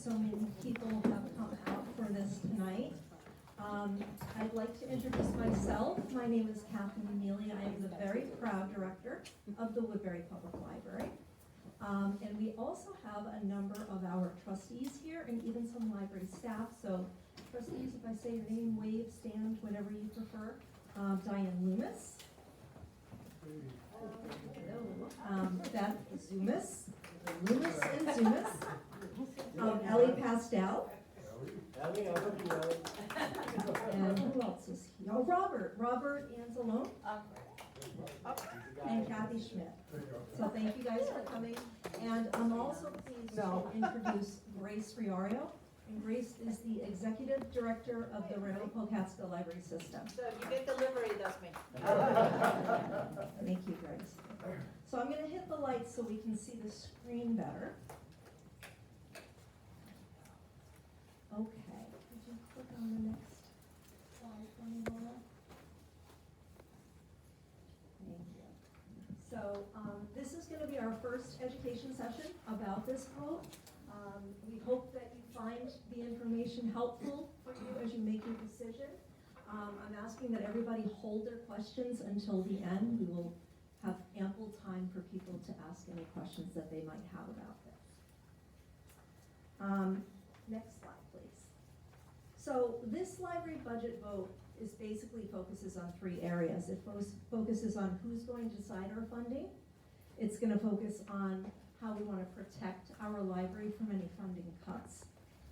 so many people have come out for this tonight. I'd like to introduce myself. My name is Kathleen Amelia. I am the very proud director of the Woodbury Public Library. And we also have a number of our trustees here and even some library staff. So trustees, if I say your name, wave, stand, whatever you prefer. Diane Loomis. Beth Zumis. Loomis and Zumis. Ellie Pastel. And who else is here? Oh, Robert Anzalone. And Kathy Schmidt. So thank you guys for coming. And I'm also pleased to introduce Grace Riorio. And Grace is the Executive Director of the Randall-Pocatska Library System. So if you get delivery, that's me. Thank you, Grace. So I'm going to hit the lights so we can see the screen better. Okay, could you click on the next slide for me, Laura? Thank you. So this is going to be our first education session about this vote. We hope that you find the information helpful for you as you make your decision. I'm asking that everybody hold their questions until the end. We will have ample time for people to ask any questions that they might have about this. Next slide, please. So this library budget vote is basically focuses on three areas. It focuses on who's going to decide our funding. It's going to focus on how we want to protect our library from any funding cuts,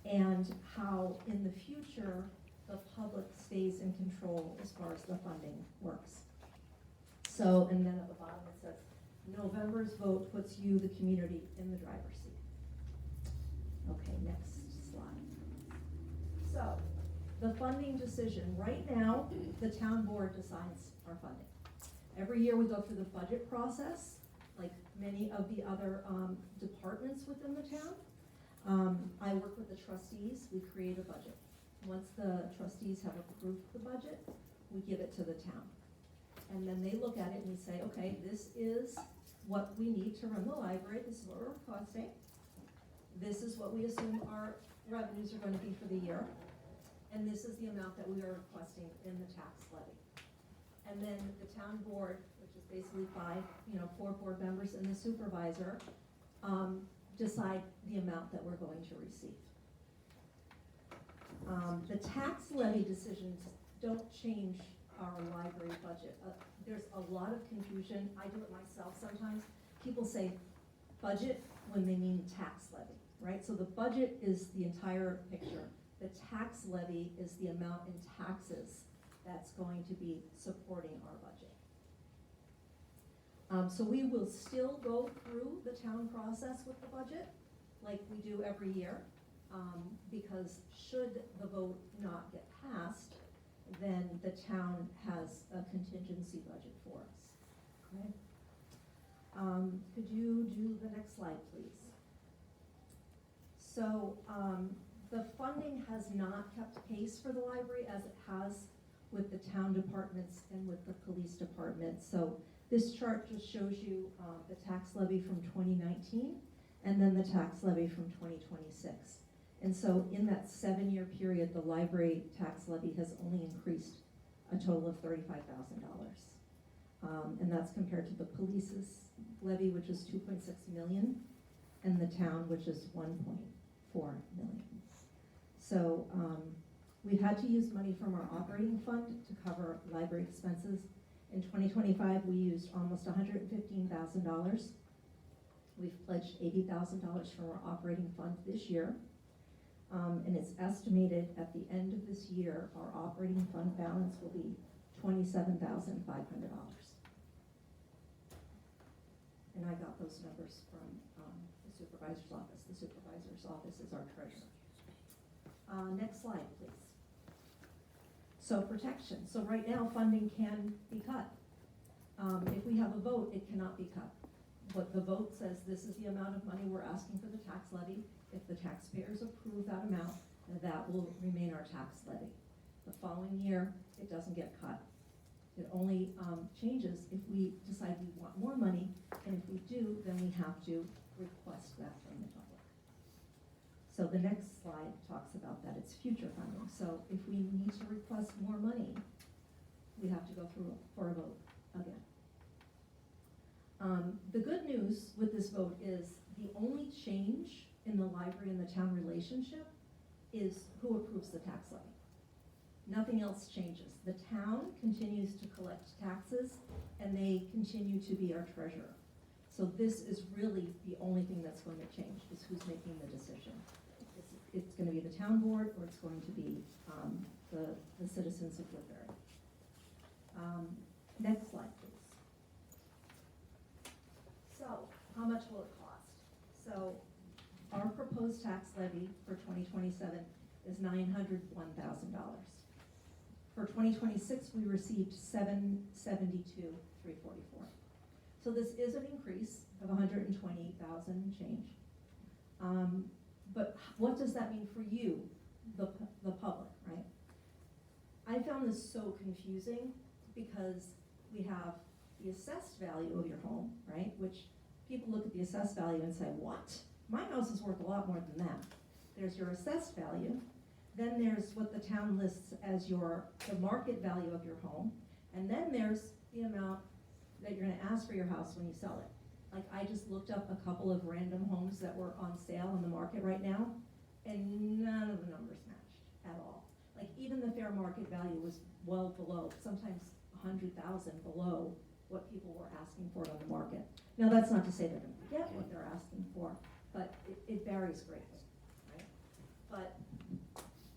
and how in the future the public stays in control as far as the funding works. So, and then at the bottom it says, November's vote puts you, the community, in the driver's seat. Okay, next slide. So, the funding decision. Right now, the town board decides our funding. Every year we go through the budget process, like many of the other departments within the town. I work with the trustees. We create a budget. Once the trustees have approved the budget, we give it to the town. And then they look at it and we say, okay, this is what we need to run the library. This is what we're costing. This is what we assume our revenues are going to be for the year. And this is the amount that we are requesting in the tax levy. And then the town board, which is basically four board members and the supervisor, decide the amount that we're going to receive. The tax levy decisions don't change our library budget. There's a lot of confusion. I do it myself sometimes. People say budget when they mean tax levy, right? So the budget is the entire picture. The tax levy is the amount in taxes that's going to be supporting our budget. So we will still go through the town process with the budget like we do every year, because should the vote not get passed, then the town has a contingency budget for us. Okay. Could you do the next slide, please? So the funding has not kept pace for the library as it has with the town departments and with the police department. So this chart just shows you the tax levy from 2019 and then the tax levy from 2026. And so in that 7-year period, the library tax levy has only increased a total of $35,000. And that's compared to the police's levy, which is 2.6 million, and the town, which is 1.4 million. So we've had to use money from our operating fund to cover library expenses. In 2025, we used almost $115,000. We've pledged $80,000 from our operating fund this year. And it's estimated at the end of this year, our operating fund balance will be $27,500. And I got those numbers from the supervisor's office. The supervisor's office is our treasurer. Next slide, please. So protection. So right now, funding can be cut. If we have a vote, it cannot be cut. What the vote says, this is the amount of money we're asking for the tax levy. If the taxpayers approve that amount, that will remain our tax levy. The following year, it doesn't get cut. It only changes if we decide we want more money, and if we do, then we have to request that from the public. So the next slide talks about that, it's future funding. So if we need to request more money, we have to go through for a vote again. The good news with this vote is the only change in the library and the town relationship is who approves the tax levy. Nothing else changes. The town continues to collect taxes and they continue to be our treasurer. So this is really the only thing that's going to change, is who's making the decision. It's going to be the town board, or it's going to be the citizens of Woodbury. Next slide, please. So, how much will it cost? So, our proposed tax levy for 2027 is $901,000. For 2026, we received $772,344. So this is an increase of $128,000 change. But what does that mean for you, the public, right? I found this so confusing because we have the assessed value of your home, right? Which people look at the assessed value and say, what? My house is worth a lot more than that. There's your assessed value. Then there's what the town lists as the market value of your home. And then there's the amount that you're gonna ask for your house when you sell it. Like, I just looked up a couple of random homes that were on sale in the market right now, and none of the numbers matched at all. Like, even the fair market value was well below, sometimes 100,000 below what people were asking for it on the market. Now, that's not to say they're gonna get what they're asking for, but it varies greatly, right? But,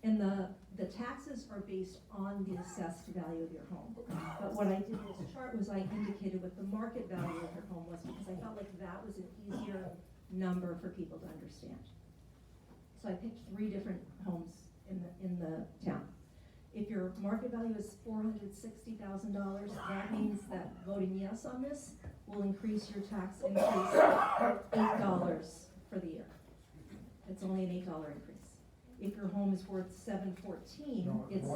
and the taxes are based on the assessed value of your home. But what I did in this chart was I indicated what the market value of your home was, because I felt like that was an easier number for people to understand. So I picked 3 different homes in the town. If your market value is $460,000, that means that voting yes on this will increase your tax increase $8 for the year. It's only an $8 increase. If your home is worth $714, it's a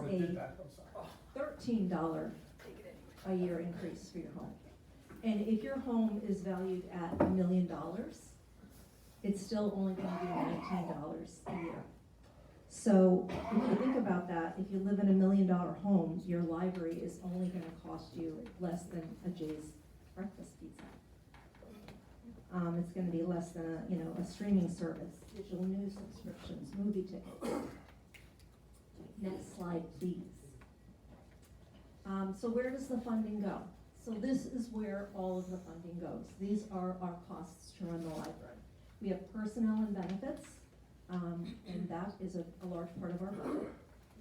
$13 a year increase for your home. And if your home is valued at $1 million, it's still only going to be $19 a year. So if you think about that, if you live in $1 million home, your library is only going to cost you less than a Jay's breakfast pizza. It's going to be less than a streaming service, digital news subscriptions, movie tickets. Next slide, please. So where does the funding go? So this is where all of the funding goes. These are our costs to run the library. We have personnel and benefits, and that is a large part of our budget.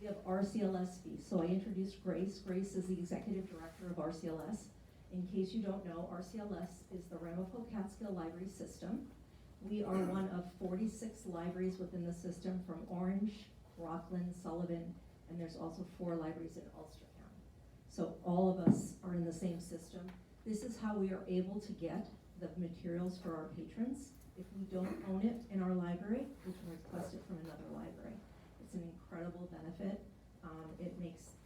We have RCLS fees. So I introduced Grace. Grace is the executive director of RCLS. In case you don't know, RCLS is the Ramapo Catskill Library System. We are one of 46 libraries within the system, from Orange, Rockland, Sullivan, and there's also 4 libraries in Ulster County. So all of us are in the same system. This is how we are able to get the materials for our patrons. If we don't own it in our library, we can request it from another library. It's an incredible benefit. It makes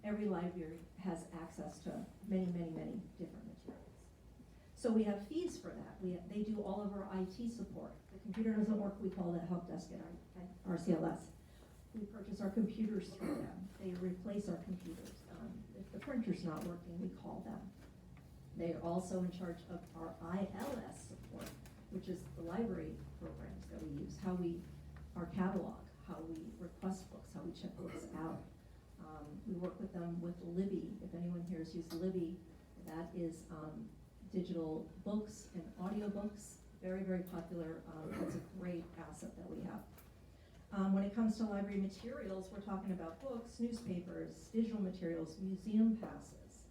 every library has access to many, many, many different materials. So we have fees for that. They do all of our IT support. The computer doesn't work, we call the help desk at RCLS. We purchase our computers through them. They replace our computers. If the printer's not working, we call them. They are also in charge of our ILS support, which is the library programs that we use, our catalog, how we request books, how we check books out. We work with them with Libby. If anyone here has used Libby, that is digital books and audiobooks. Very, very popular. It's a great asset that we have. When it comes to library materials, we're talking about books, newspapers, digital materials, museum passes.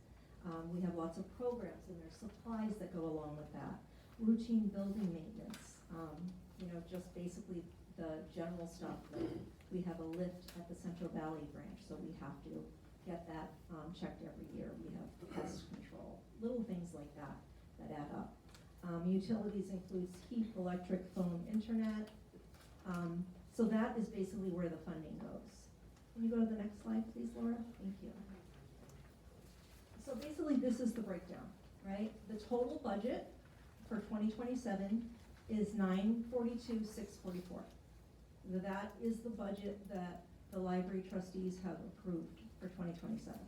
We have lots of programs, and there's supplies that go along with that. Routine building maintenance, just basically the general stuff. We have a lift at the Central Valley branch, so we have to get that checked every year. We have pest control, little things like that add up. Utilities includes heat, electric, phone, internet. So that is basically where the funding goes. Can you go to the next slide, please, Laura? Thank you. So basically, this is the breakdown, right? The total budget for 2027 is $942,644. That is the budget that the library trustees have approved for 2027.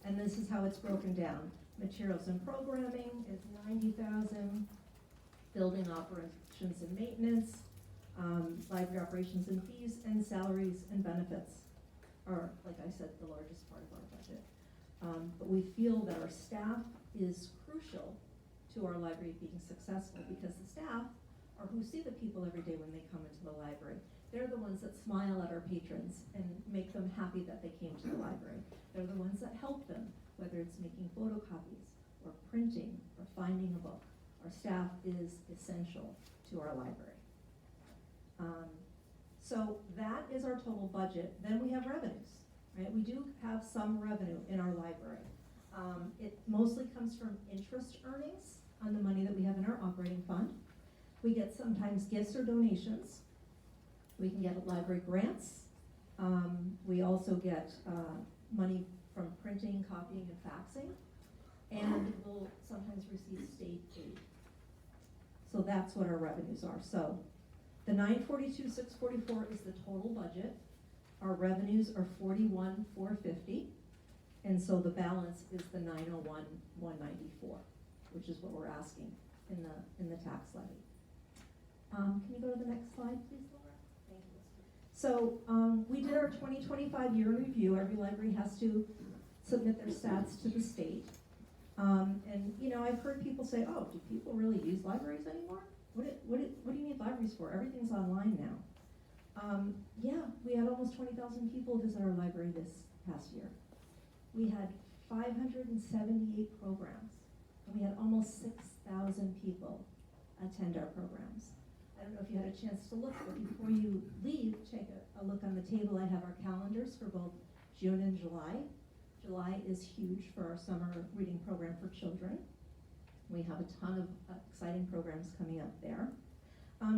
And this is how it's broken down. Materials and programming is 90,000, building operations and maintenance, library operations and fees, and salaries and benefits are, like I said, the largest part of our budget. But we feel that our staff is crucial to our library being successful, because the staff are who see the people every day when they come into the library. They're the ones that smile at our patrons and make them happy that they came to the library. They're the ones that help them, whether it's making photocopies or printing or finding a book. Our staff is essential to our library. So that is our total budget. Then we have revenues, right? We do have some revenue in our library. It mostly comes from interest earnings on the money that we have in our operating fund. We get sometimes gifts or donations. We can get library grants. We also get money from printing, copying, and faxing. And we'll sometimes receive state aid. So that's what our revenues are. So the 942,644 is the total budget. Our revenues are 41,450. And so the balance is the 901,194, which is what we're asking in the tax levy. Can you go to the next slide, please, Laura? Thank you. So we did our 2025 year in review. Every library has to submit their stats to the state. And you know, I've heard people say, "Oh, do people really use libraries anymore? What do you need libraries for? Everything's online now." Yeah, we had almost 20,000 people visit our library this past year. We had 578 programs, and we had almost 6,000 people attend our programs. I don't know if you had a chance to look, but before you leave, take a look on the table. I have our calendars for both June and July. July is huge for our summer reading program for children. We have a ton of exciting programs coming up there.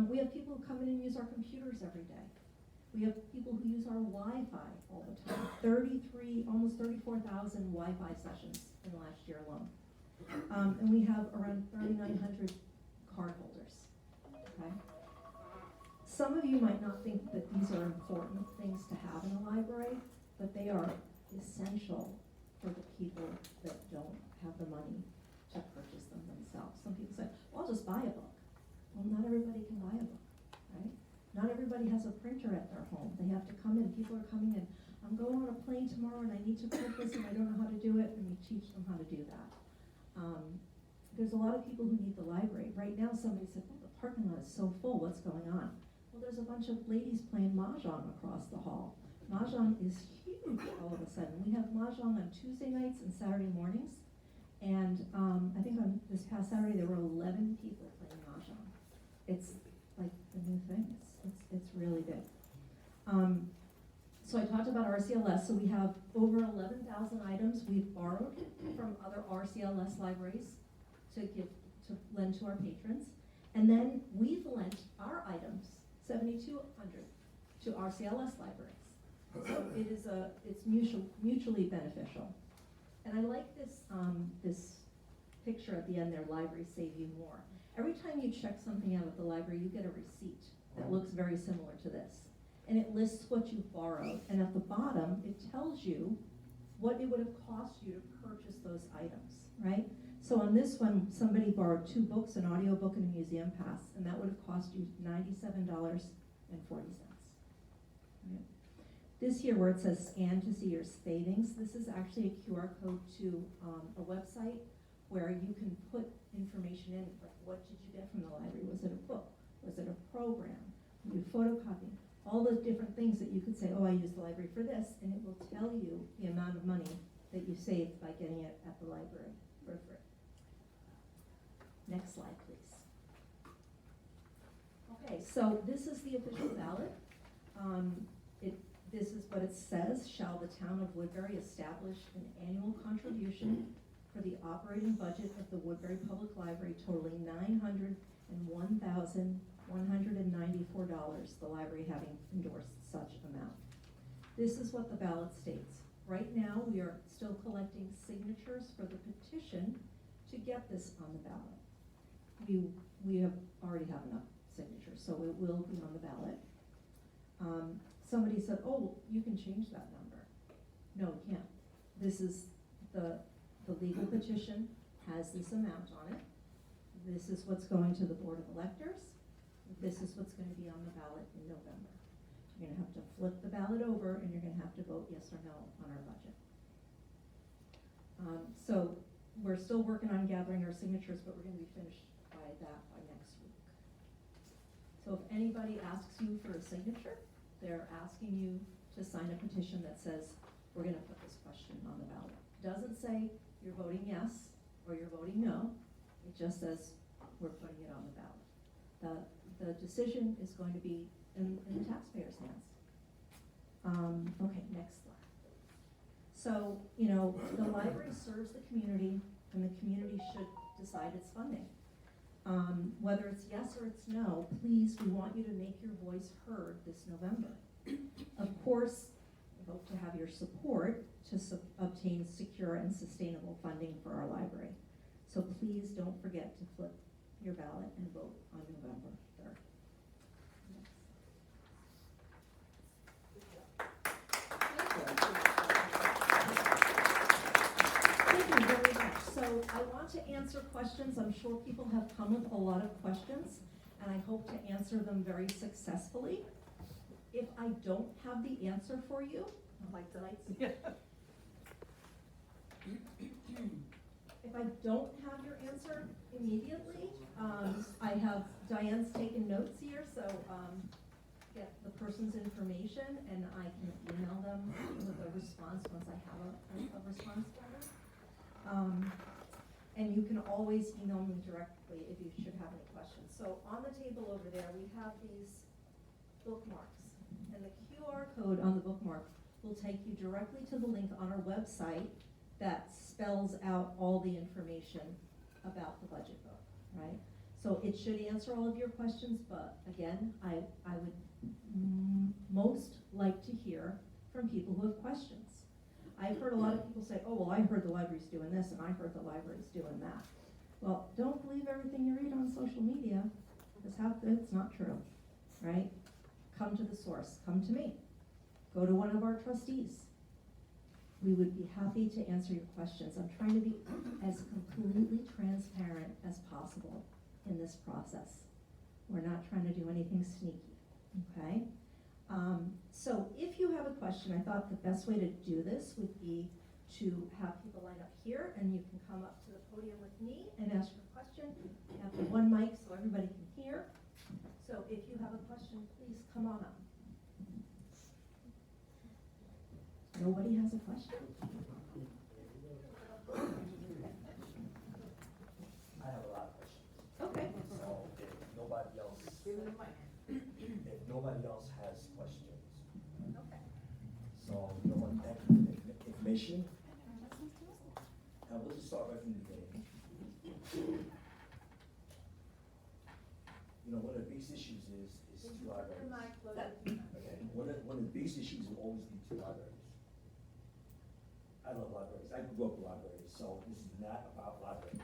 We have people who come in and use our computers every day. We have people who use our Wi-Fi all the time. Almost 34,000 Wi-Fi sessions in the last year alone. And we have around 3,900 card holders, okay? Some of you might not think that these are important things to have in a library, but they are essential for the people that don't have the money to purchase them themselves. Some people say, well, I'll just buy a book. Well, not everybody can buy a book, right? Not everybody has a printer at their home. They have to come in. People are coming in. I'm going on a plane tomorrow and I need to print this and I don't know how to do it, and we teach them how to do that. There's a lot of people who need the library. Right now somebody said, oh, the parking lot is so full, what's going on? Well, there's a bunch of ladies playing Mahjong across the hall. Mahjong is huge all of a sudden. We have Mahjong on Tuesday nights and Saturday mornings. And I think on this past Saturday there were 11 people playing Mahjong. It's like the new thing. It's really big. So I talked about RCLS. So we have over 11,000 items we've borrowed from other RCLS libraries to lend to our patrons. And then we've lent our items, 7,200, to RCLS libraries. So it's mutually beneficial. And I like this picture at the end there, libraries save you more. Every time you check something out at the library, you get a receipt that looks very similar to this. And it lists what you borrowed. And at the bottom, it tells you what it would have cost you to purchase those items, right? So on this one, somebody borrowed 2 books, an audiobook and a museum pass, and that would have cost you $97.40. Right? This here where it says scan to see your savings, this is actually a QR code to a website where you can put information in, like what did you get from the library? Was it a book? Was it a program? Were you photocopying? All the different things that you could say, oh, I used the library for this, and it will tell you the amount of money that you saved by getting it at the library for free. Next slide, please. Okay, so this is the official ballot. This is what it says. Shall the town of Woodbury establish an annual contribution for the operating budget of the Woodbury Public Library totaling $901,194, the library having endorsed such amount. This is what the ballot states. Right now, we are still collecting signatures for the petition to get this on the ballot. We already have enough signatures, so it will be on the ballot. Somebody said, oh, you can change that number. No, you can't. This is, the legal petition has this amount on it. This is what's going to the Board of Electors. This is what's gonna be on the ballot in November. You're gonna have to flip the ballot over and you're gonna have to vote yes or no on our budget. So we're still working on gathering our signatures, but we're gonna be finished by next week. So if anybody asks you for a signature, they're asking you to sign a petition that says, we're gonna put this question on the ballot. Doesn't say you're voting yes or you're voting no, it just says we're putting it on the ballot. The decision is going to be in the taxpayers' hands. Okay, next slide. So, you know, the library serves the community and the community should decide its funding. Whether it's yes or it's no, please, we want you to make your voice heard this November. Of course, I hope to have your support to obtain secure and sustainable funding for our library. So please don't forget to flip your ballot and vote on November 3rd. Thank you very much. So I want to answer questions. I'm sure people have come with a lot of questions, and I hope to answer them very successfully. If I don't have the answer for you, Like the lights? if I don't have your answer immediately, I have, Diane's taken notes here, so get the person's information and I can email them with a response once I have a response for them. And you can always email me directly if you should have any questions. So on the table over there, we have these bookmarks. And the QR code on the bookmark will take you directly to the link on our website that spells out all the information about the budget book, right? So it should answer all of your questions, but again, I would most like to hear from people who have questions. I've heard a lot of people say, oh, well, I heard the library's doing this and I heard the library's doing that. Well, don't believe everything you read on social media, because it's not true, right? Come to the source, come to me, go to one of our trustees. We would be happy to answer your questions. I'm trying to be as completely transparent as possible in this process. We're not trying to do anything sneaky, okay? So if you have a question, I thought the best way to do this would be to have people line up here and you can come up to the podium with me and ask your question. We have the one mic so everybody can hear. So if you have a question, please come on up. Nobody has a question? I have a lot of questions. Okay. So if nobody else, Give me the mic. if nobody else has questions, Okay. so you know what, thank you for the information. And we'll just start right from the beginning. You know, one of the biggest issues is two libraries. Okay, one of the biggest issues will always be two libraries. I love libraries. I grew up with libraries, so this is not about libraries.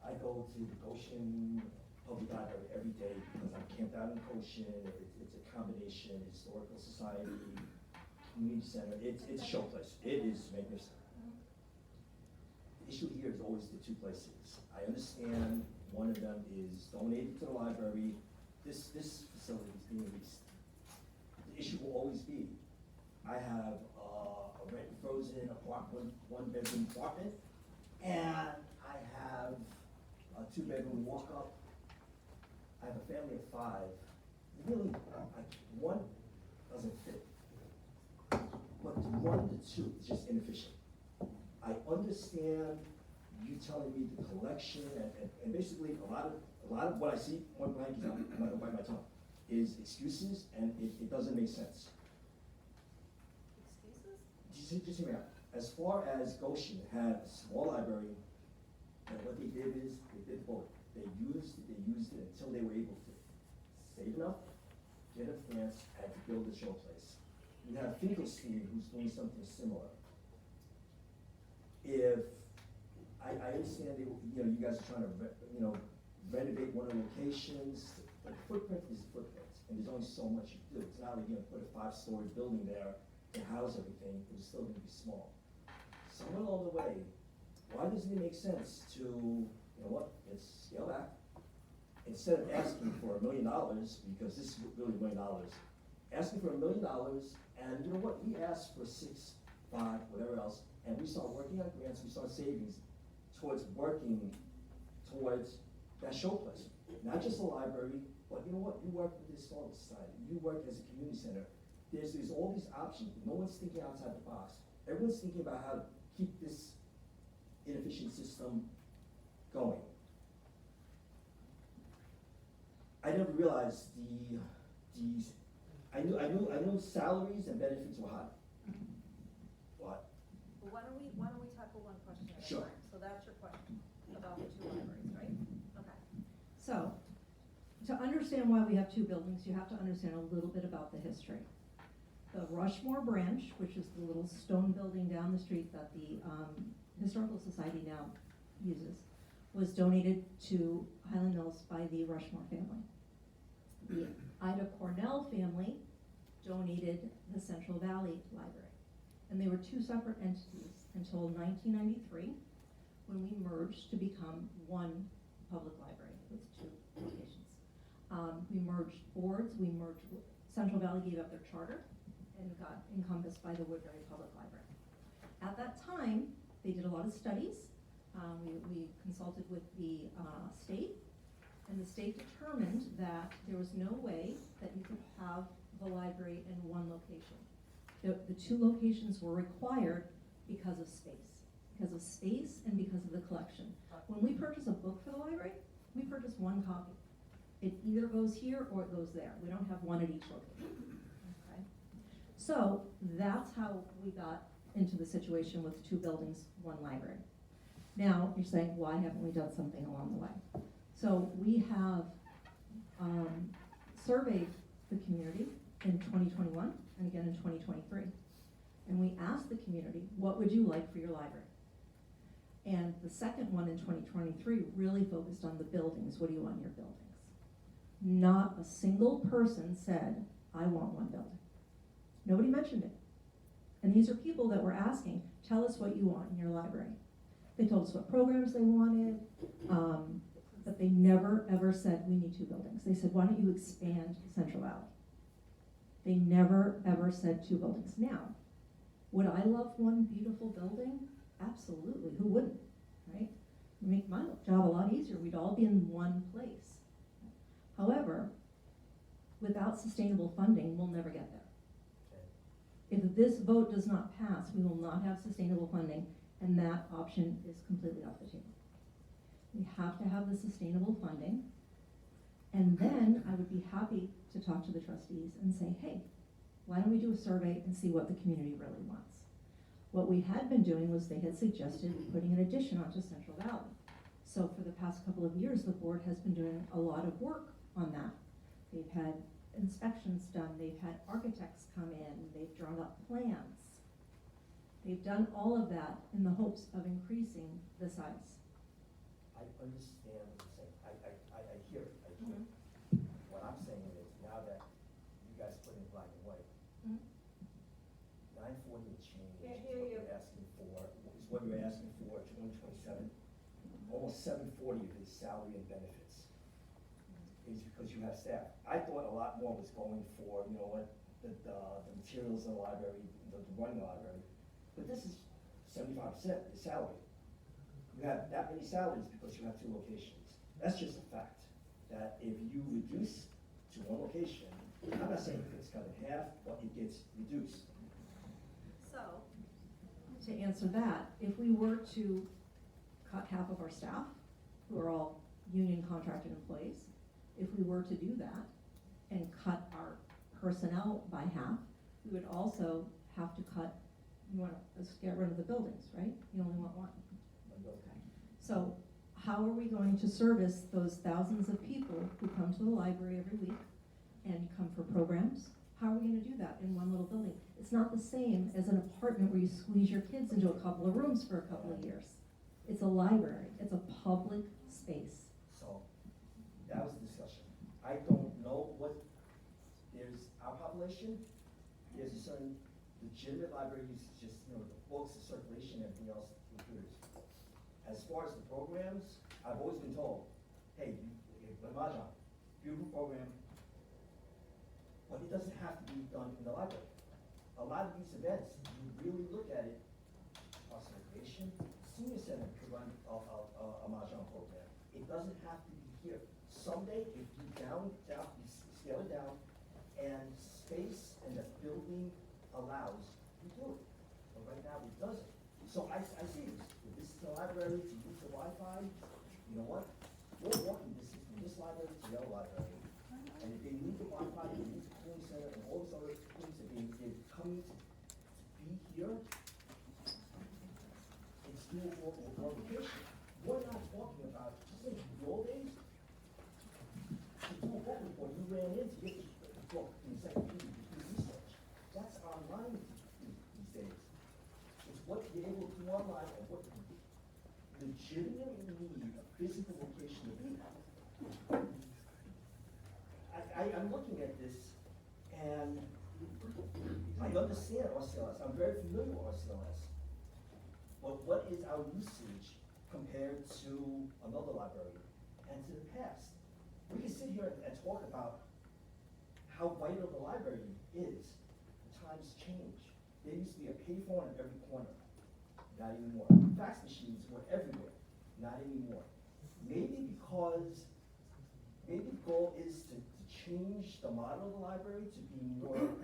I go to the Goshen Public Library every day because I'm camped out in Goshen. It's a combination, historical society, community center. It's a showplace. It is magnificent. The issue here is always the two places. I understand one of them is donated to the library. This facility is being leased. The issue will always be, I have a rent frozen apartment, one bedroom apartment, and I have a 2-bedroom walk up. I have a family of 5. Really, one doesn't fit. But to 1 to 2 is just inefficient. I understand you telling me the collection and basically a lot of what I see, point blank, is I'm not gonna bite my tongue, is excuses, and it doesn't make sense. Excuses? Just hear me out. As far as Goshen had a small library, and what they did is, they did both. They used it until they were able to save enough, get a finance, and to build a showplace. You have Finkelstein, who's doing something similar. If, I understand they, you guys are trying to, renovate one of the locations, but footprint is footprint, and there's only so much you do. It's not like you're gonna put a 5-story building there to house everything, it's still gonna be small. Somewhere along the way, why doesn't it make sense to, you know what, let's scale back. Instead of asking for $1 million, because this is really $1 million, asking for $1 million, and you know what, we asked for 6, 5, whatever else, and we start working on grants, we start savings towards working towards that showplace. Not just the library, but you know what, you work with the Historical Society, you work as a community center. There's all these options, no one's thinking outside the box. Everyone's thinking about how to keep this inefficient system going. I never realized I knew salaries and benefits were high. But Well, why don't we tackle one question at a Sure. time? So that's your question about the 2 libraries, right? Okay. So, to understand why we have 2 buildings, you have to understand a little bit about the history. The Rushmore branch, which is the little stone building down the street that the Historical Society now uses, was donated to Highland Mills by the Rushmore family. The Ida Cornell family donated the Central Valley Library. And they were 2 separate entities until 1993, when we merged to become one public library with 2 locations. We merged boards, Central Valley gave up their charter and got encompassed by the Woodbury Public Library. At that time, they did a lot of studies. We consulted with the state, and the state determined that there was no way that you could have the library in one location. The 2 locations were required because of space and because of the collection. When we purchase a book for the library, we purchase 1 copy. It either goes here or it goes there. We don't have one at each location. Okay? So that's how we got into the situation with 2 buildings, 1 library. Now, you're saying, why haven't we done something along the way? So we have surveyed the community in 2021 and again in 2023. And we asked the community, what would you like for your library? And the second one in 2023 really focused on the buildings. What do you want in your buildings? Not a single person said, I want 1 building. Nobody mentioned it. And these are people that were asking, tell us what you want in your library. They told us what programs they wanted, but they never ever said, we need 2 buildings. They said, why don't you expand Central Valley? They never ever said 2 buildings. Now, would I love 1 beautiful building? Absolutely, who wouldn't, right? It'd make my job a lot easier. We'd all be in one place. However, without sustainable funding, we'll never get there. If this vote does not pass, we will not have sustainable funding, and that option is completely off the table. We have to have the sustainable funding, and then I would be happy to talk to the trustees and say, hey, why don't we do a survey and see what the community really wants? What we had been doing was they had suggested putting an addition onto Central Valley. So for the past couple of years, the board has been doing a lot of work on that. They've had inspections done, they've had architects come in, they've drawn up plans. They've done all of that in the hopes of increasing the size. I understand what you're saying. I hear it. I hear it. What I'm saying is, now that you guys put in black and white, 940 and change Yeah, is yeah, what yeah. you're asking for, is what you're asking for, 2027. Almost 740 of his salary and benefits is because you have staff. I thought a lot more was going for, you know what, the materials in the library, the running the library. But this is 75% is salary. You have that many salaries because you have 2 locations. That's just a fact, that if you reduce to 1 location, I'm not saying it's cut in half, but it gets reduced. So, To answer that, if we were to cut half of our staff, who are all union contracted employees, if we were to do that and cut our personnel by half, we would also have to cut, you want to get rid of the buildings, right? You only want 1. So how are we going to service those thousands of people who come to the library every week and come for programs? How are we going to do that in 1 little building? It's not the same as an apartment where you squeeze your kids into a couple of rooms for a couple of years. It's a library. It's a public space. So, that was the discussion. I don't know what population, there's a certain legitimate libraries, just, the books, the circulation, everything else, computers. As far as the programs, I've always been told, hey, Mahjong, beautiful program, but it doesn't have to be done in the library. A lot of these events, you really look at it, Parks and Recreation, Senior Center could run a Mahjong program. It doesn't have to be here. Someday, if you you scale it down, and space and the building allows, you do it. But right now, it doesn't. So I see this. If this is the library to use the Wi-Fi, you know what? We're walking distance from this library to the other library. And if they need the Wi-Fi, they need the cooling center, and all these other things that they're coming to be here, it's doing more location. We're not talking about, just like the old days, to do a book report, you ran in to get the book in the second period to do research. That's online these days. It's what you're able to do online and what you legitimately need a physical location to be. I'm looking at this, and I understand RCLS, I'm very familiar with RCLS. But what is our usage compared to another library and to the past? We can sit here and talk about how vital the library is. Times change. There used to be a payphone in every corner, not anymore. Fax machines were everywhere, not anymore. Maybe because, maybe the goal is to change the model of the library to be more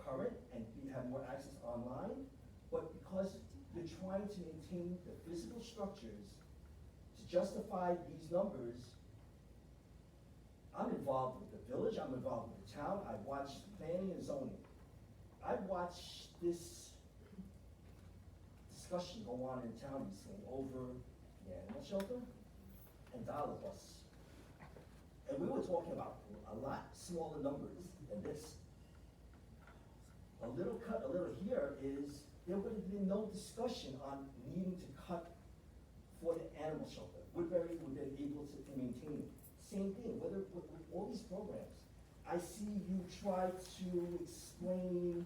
current and have more access online, but because you're trying to maintain the physical structures to justify these numbers. I'm involved with the village, I'm involved with the town, I watch planning and zoning. I watched this discussion go on in town recently over the animal shelter and dollar bus. And we were talking about a lot smaller numbers than this. A little cut, a little here is, there would have been no discussion on needing to cut for the animal shelter. Woodbury would have been able to maintain it. Same thing, whether with all these programs. I see you try to explain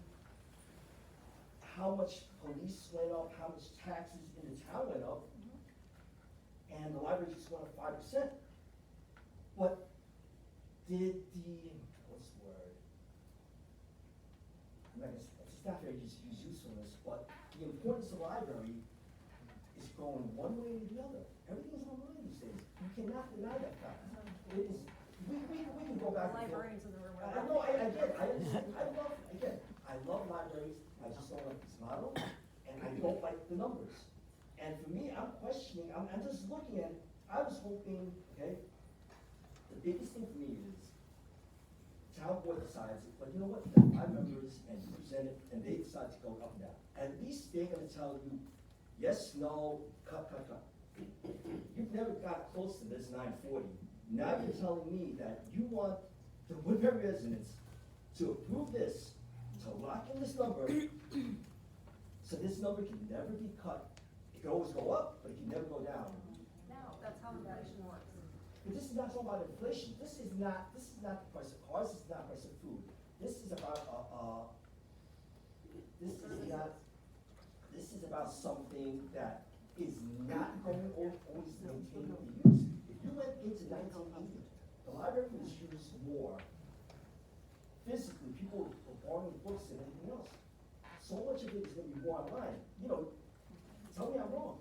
how much police went up, how much taxes in the town went up, and the library just went up 5%. But did the, what's the word? I'm not gonna, it's not very use usefulness, but the importance of the library is going one way or the other. Everything's online these days. You cannot deny that fact. It is, we can go back and forth. Librarians in the room. I know, I get it, I understand, I love libraries, I just don't like this model, and I don't like the numbers. And for me, I'm questioning, I'm just looking at it, I was hoping, okay, the biggest thing for me is, town board decides it, but you know what, the 5 members, and you present it, and they decide to go up and down. At least they're gonna tell you, yes, no, cut. You've never got close to this 940. Now you're telling me that you want the Woodbury residents to approve this, to lock in this number, so this number can never be cut. It can always go up, but it can never go down. No, that's how inflation works. But this is not talking about inflation. This is not the price of cars. This is not the price of food. This is about this is about something that is not going to always maintain the use. If you went into 1980, the library was used more physically. People were borrowing books and everything else. So much of it is going to be more online. Tell me I'm wrong.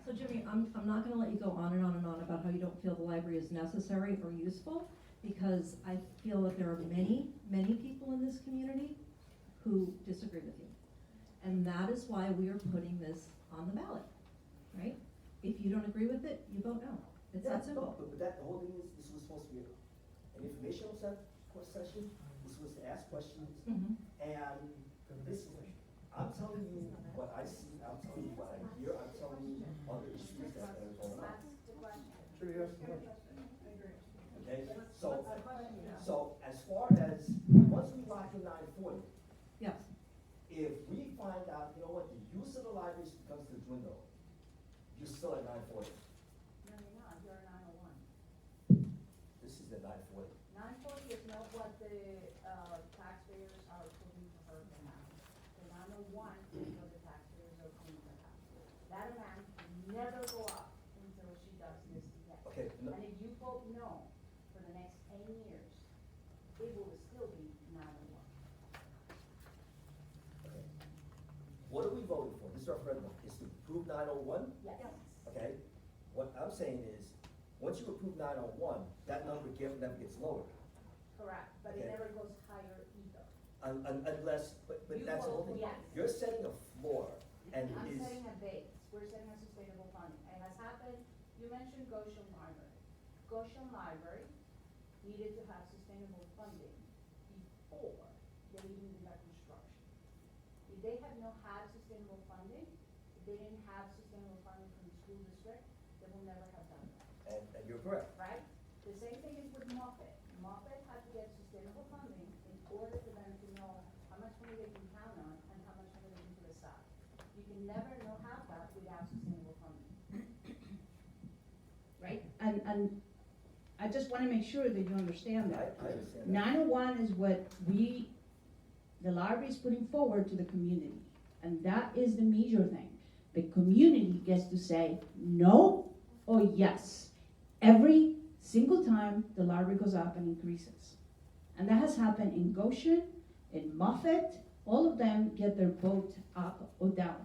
So Jimmy, I'm not gonna let you go on and on and on about how you don't feel the library is necessary or useful, because I feel that there are many, many people in this community who disagree with you. And that is why we are putting this on the ballot, right? If you don't agree with it, you vote no. It's that simple. But the whole thing is, this was supposed to be an informational session. This was to ask questions. Mhm. And this is, I'm telling you what I see, I'm telling you what I hear, I'm telling you other issues that are going on. Okay, so as far as, once we lock in 940, Yes. if we find out, you know what, the use of the library becomes to dwindle, you're still at 940. No, you're not, you're at 901. This is at 940. 940 is not what the taxpayers are approving for her amount. The 901 is what the taxpayers are approving for her. That amount will never go up until she does this again. Okay, no- And if you vote no for the next 10 years, it will still be 901. Okay. What are we voting for? This referendum is to approve 901? Yes. Okay? What I'm saying is, once you approve 901, that number never gets lowered. Correct, but it Okay. never goes higher either. Unless, but You that's the whole vote thing. yes. You're setting a floor and I'm is, setting a base, we're setting a sustainable funding. It has happened, you mentioned Goshen Library. Goshen Library needed to have sustainable funding before they even did that construction. If they had not had sustainable funding, if they didn't have sustainable funding from the school district, they will never have done that, and you're correct. right? The same thing is with Moffett. Moffett had to get sustainable funding in order for them to know how much money they can count on and how much money they can put aside. You can never know have that without sustainable funding. Right? And I just wanna make sure that you understand that. I understand that. 901 is what the library is putting forward to the community. And that is the major thing. The community gets to say no or yes. Every single time the library goes up and increases. And that has happened in Goshen, in Moffett, all of them get their vote up or down.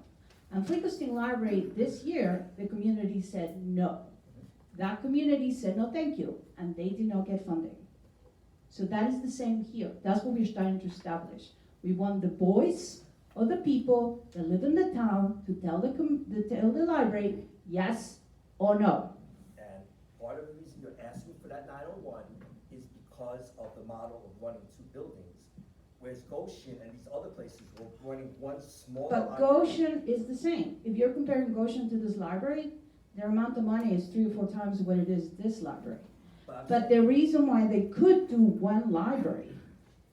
And Flickerstein Library this year, the community said no. That community said no thank you, and they did not get funding. So that is the same here. That's what we're starting to establish. We want the voice of the people that live in the town to tell tell the library yes or no. And part of the reason you're asking for that 901 is because of the model of running two buildings, whereas Goshen and these other places were running one small But library. Goshen is the same. If you're comparing Goshen to this library, their amount of money is 3 or 4 times what it is this library. But the reason why they could do one library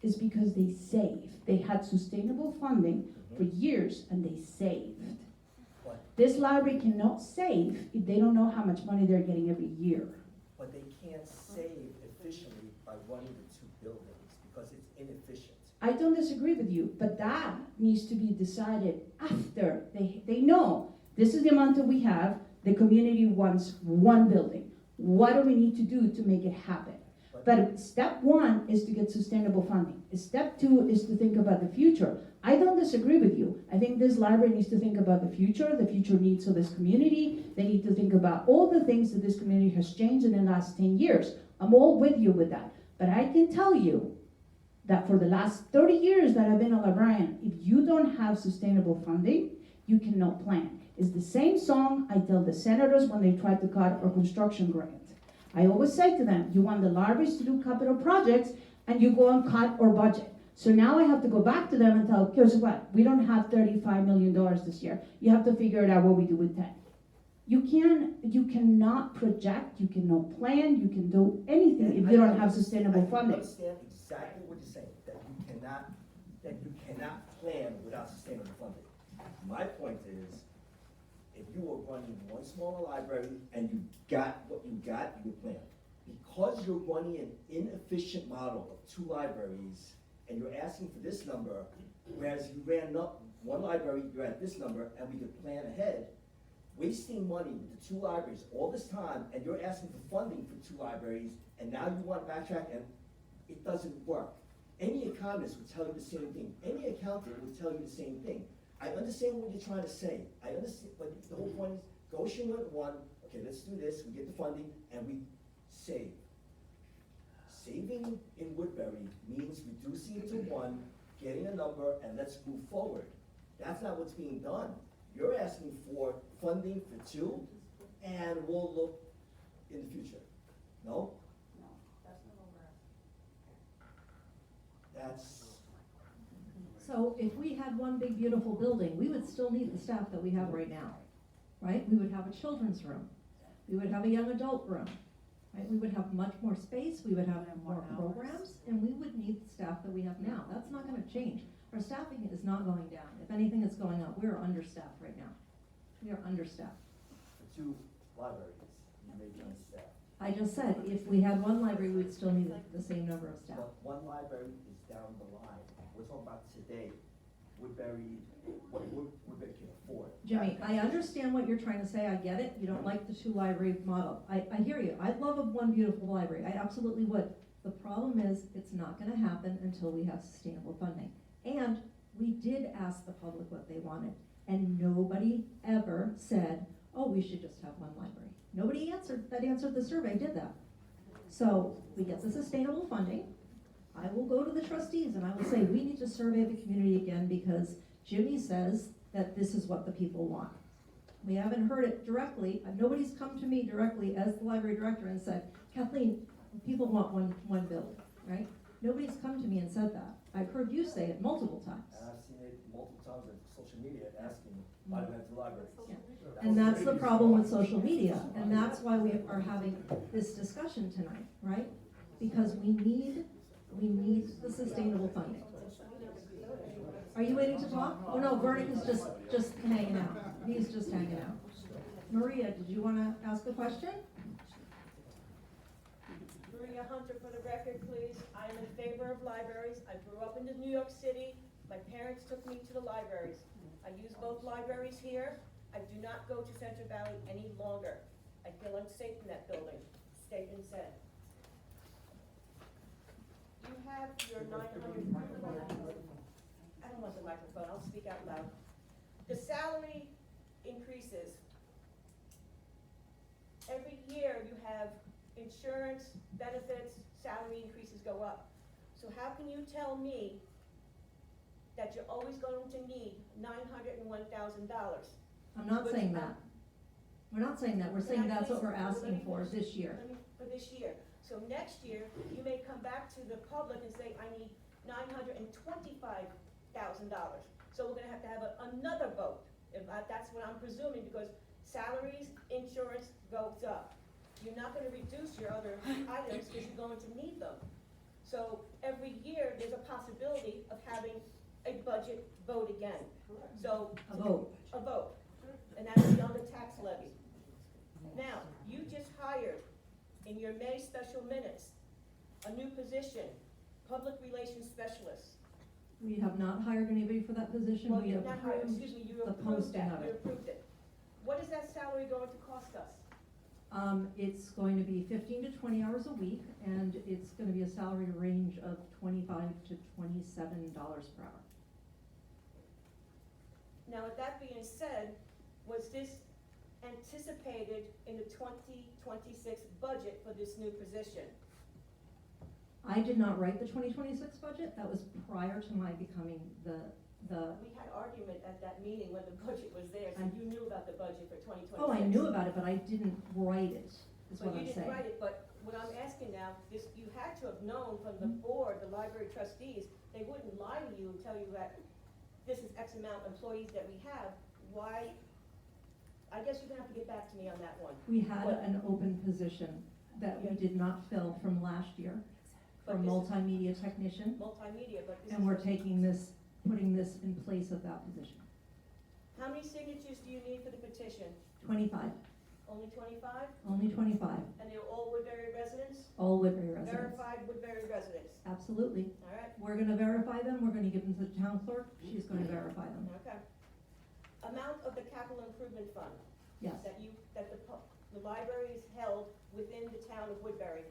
is because they saved. They had sustainable funding for years and they saved. But, This library cannot save if they don't know how much money they're getting every year. but they can't save efficiently by running the two buildings because it's inefficient. I don't disagree with you, but that needs to be decided after they know this is the amount that we have, the community wants one building. What do we need to do to make it happen? But step one is to get sustainable funding. Step two is to think about the future. I don't disagree with you. I think this library needs to think about the future needs of this community. They need to think about all the things that this community has changed in the last 10 years. I'm all with you with that. But I can tell you that for the last 30 years that I've been a librarian, if you don't have sustainable funding, you cannot plan. It's the same song I tell the senators when they try to cut our construction grant. I always say to them, you want the libraries to do capital projects, and you go and cut our budget. So now I have to go back to them and tell, here's what, we don't have $35 million this year. You have to figure it out what we do with 10. You cannot project, you cannot plan, you can do anything if you don't have sustainable funding. I understand exactly what you're saying, that you cannot plan without sustainable funding. My point is, if you were running one smaller library and you got what you got, you would plan. Because you're running an inefficient model of two libraries, and you're asking for this number, whereas you ran up one library, you're at this number, and we could plan ahead, wasting money with the two libraries all this time, and you're asking for funding for two libraries, and now you want to backtrack, and it doesn't work. Any economist would tell you the same thing. Any accountant would tell you the same thing. I understand what you're trying to say. I understand, but the whole point is, Goshen went one, okay, let's do this, we get the funding, and we save. Saving in Woodbury means reducing it to one, getting a number, and let's move forward. That's not what's being done. You're asking for funding for two, and we'll look in the future. No? No, that's not what we're asking. That's, So if we had one big beautiful building, we would still need the staff that we have right now, right? We would have a children's room, we would have a young adult room, right? We would have much more space, we would have more programs, and we would need the staff that we have now. That's not gonna change. Our staffing is not going down. If anything is going up, we're understaffed right now. We are understaffed. for two libraries, you may be understaffed. I just said, if we had one library, we'd still need the same number of staff. But one library is down the line. We're talking about today. Woodbury, Woodbury can afford. Jimmy, I understand what you're trying to say, I get it, you don't like the two library model, I hear you, I'd love a one beautiful library, I absolutely would. The problem is, it's not gonna happen until we have sustainable funding. And we did ask the public what they wanted, and nobody ever said, oh, we should just have one library. Nobody that answered the survey did that. So, we get the sustainable funding, I will go to the trustees and I will say, we need to survey the community again because Jimmy says that this is what the people want. We haven't heard it directly, nobody's come to me directly as the library director and said, Kathleen, people want one building, right? Nobody's come to me and said that. I've heard you say it multiple times. And I've seen it multiple times on social media asking, why do we have two libraries? Yeah. And that's the problem with social media, and that's why we are having this discussion tonight, right? Because we need the sustainable funding. Are you waiting to talk? Oh no, Vernick is just hanging out. He's just hanging out. Maria, did you wanna ask a question? Maria Hunter, for the record, please. I am in favor of libraries. I grew up in New York City. My parents took me to the libraries. I use both libraries here. I do not go to Central Valley any longer. I feel unsafe in that building. Statement said. You have your 900, I don't want the microphone, I'll speak out loud. The salary increases. Every year you have insurance, benefits, salary increases go up. So how can you tell me that you're always going to need $901,000? I'm not saying that. We're not saying that, we're saying that's what we're asking for this year. For this year. So next year, you may come back to the public and say, I need $925,000. So we're gonna have another vote. That's what I'm presuming, because salaries, insurance goes up. You're not gonna reduce your other items because you're going to need them. So every year, there's a possibility of having a budget vote again. So. A vote. A vote, and that would be on the tax levy. Now, you just hired, in your May special minutes, a new position, public relations specialist. We have not hired anybody for that position, Well, we you're not hired, approved excuse me, you the approved posting that, of you it. approved it. What is that salary going to cost us? It's going to be 15 to 20 hours a week, and it's gonna be a salary range of $25 to $27 per hour. Now, with that being said, was this anticipated in the 2026 budget for this new position? I did not write the 2026 budget, that was prior to my becoming the, We had argument at that meeting when the budget was there, so you knew about the budget for 2026. oh, I knew about it, but I didn't write it, is But what I'm you didn't saying. write it, but what I'm asking now, is you had to have known from the board, the library trustees, they wouldn't lie to you and tell you that this is X amount of employees that we have. Why, I guess you're gonna have to get back to me on that one. We had What- an open position that we did not fill from last year, for But this is multimedia technician, multimedia, but this is. and we're putting this in place of that position. How many signatures do you need for the petition? 25, Only 25? only 25, And they're all Woodbury residents? all Woodbury residents. Verified Woodbury residents, Absolutely. all right? We're gonna verify them, we're gonna give them to the town clerk, she's gonna verify them. Okay. Amount of the capital improvement fund Yes, that the library is held within the town of Woodbury,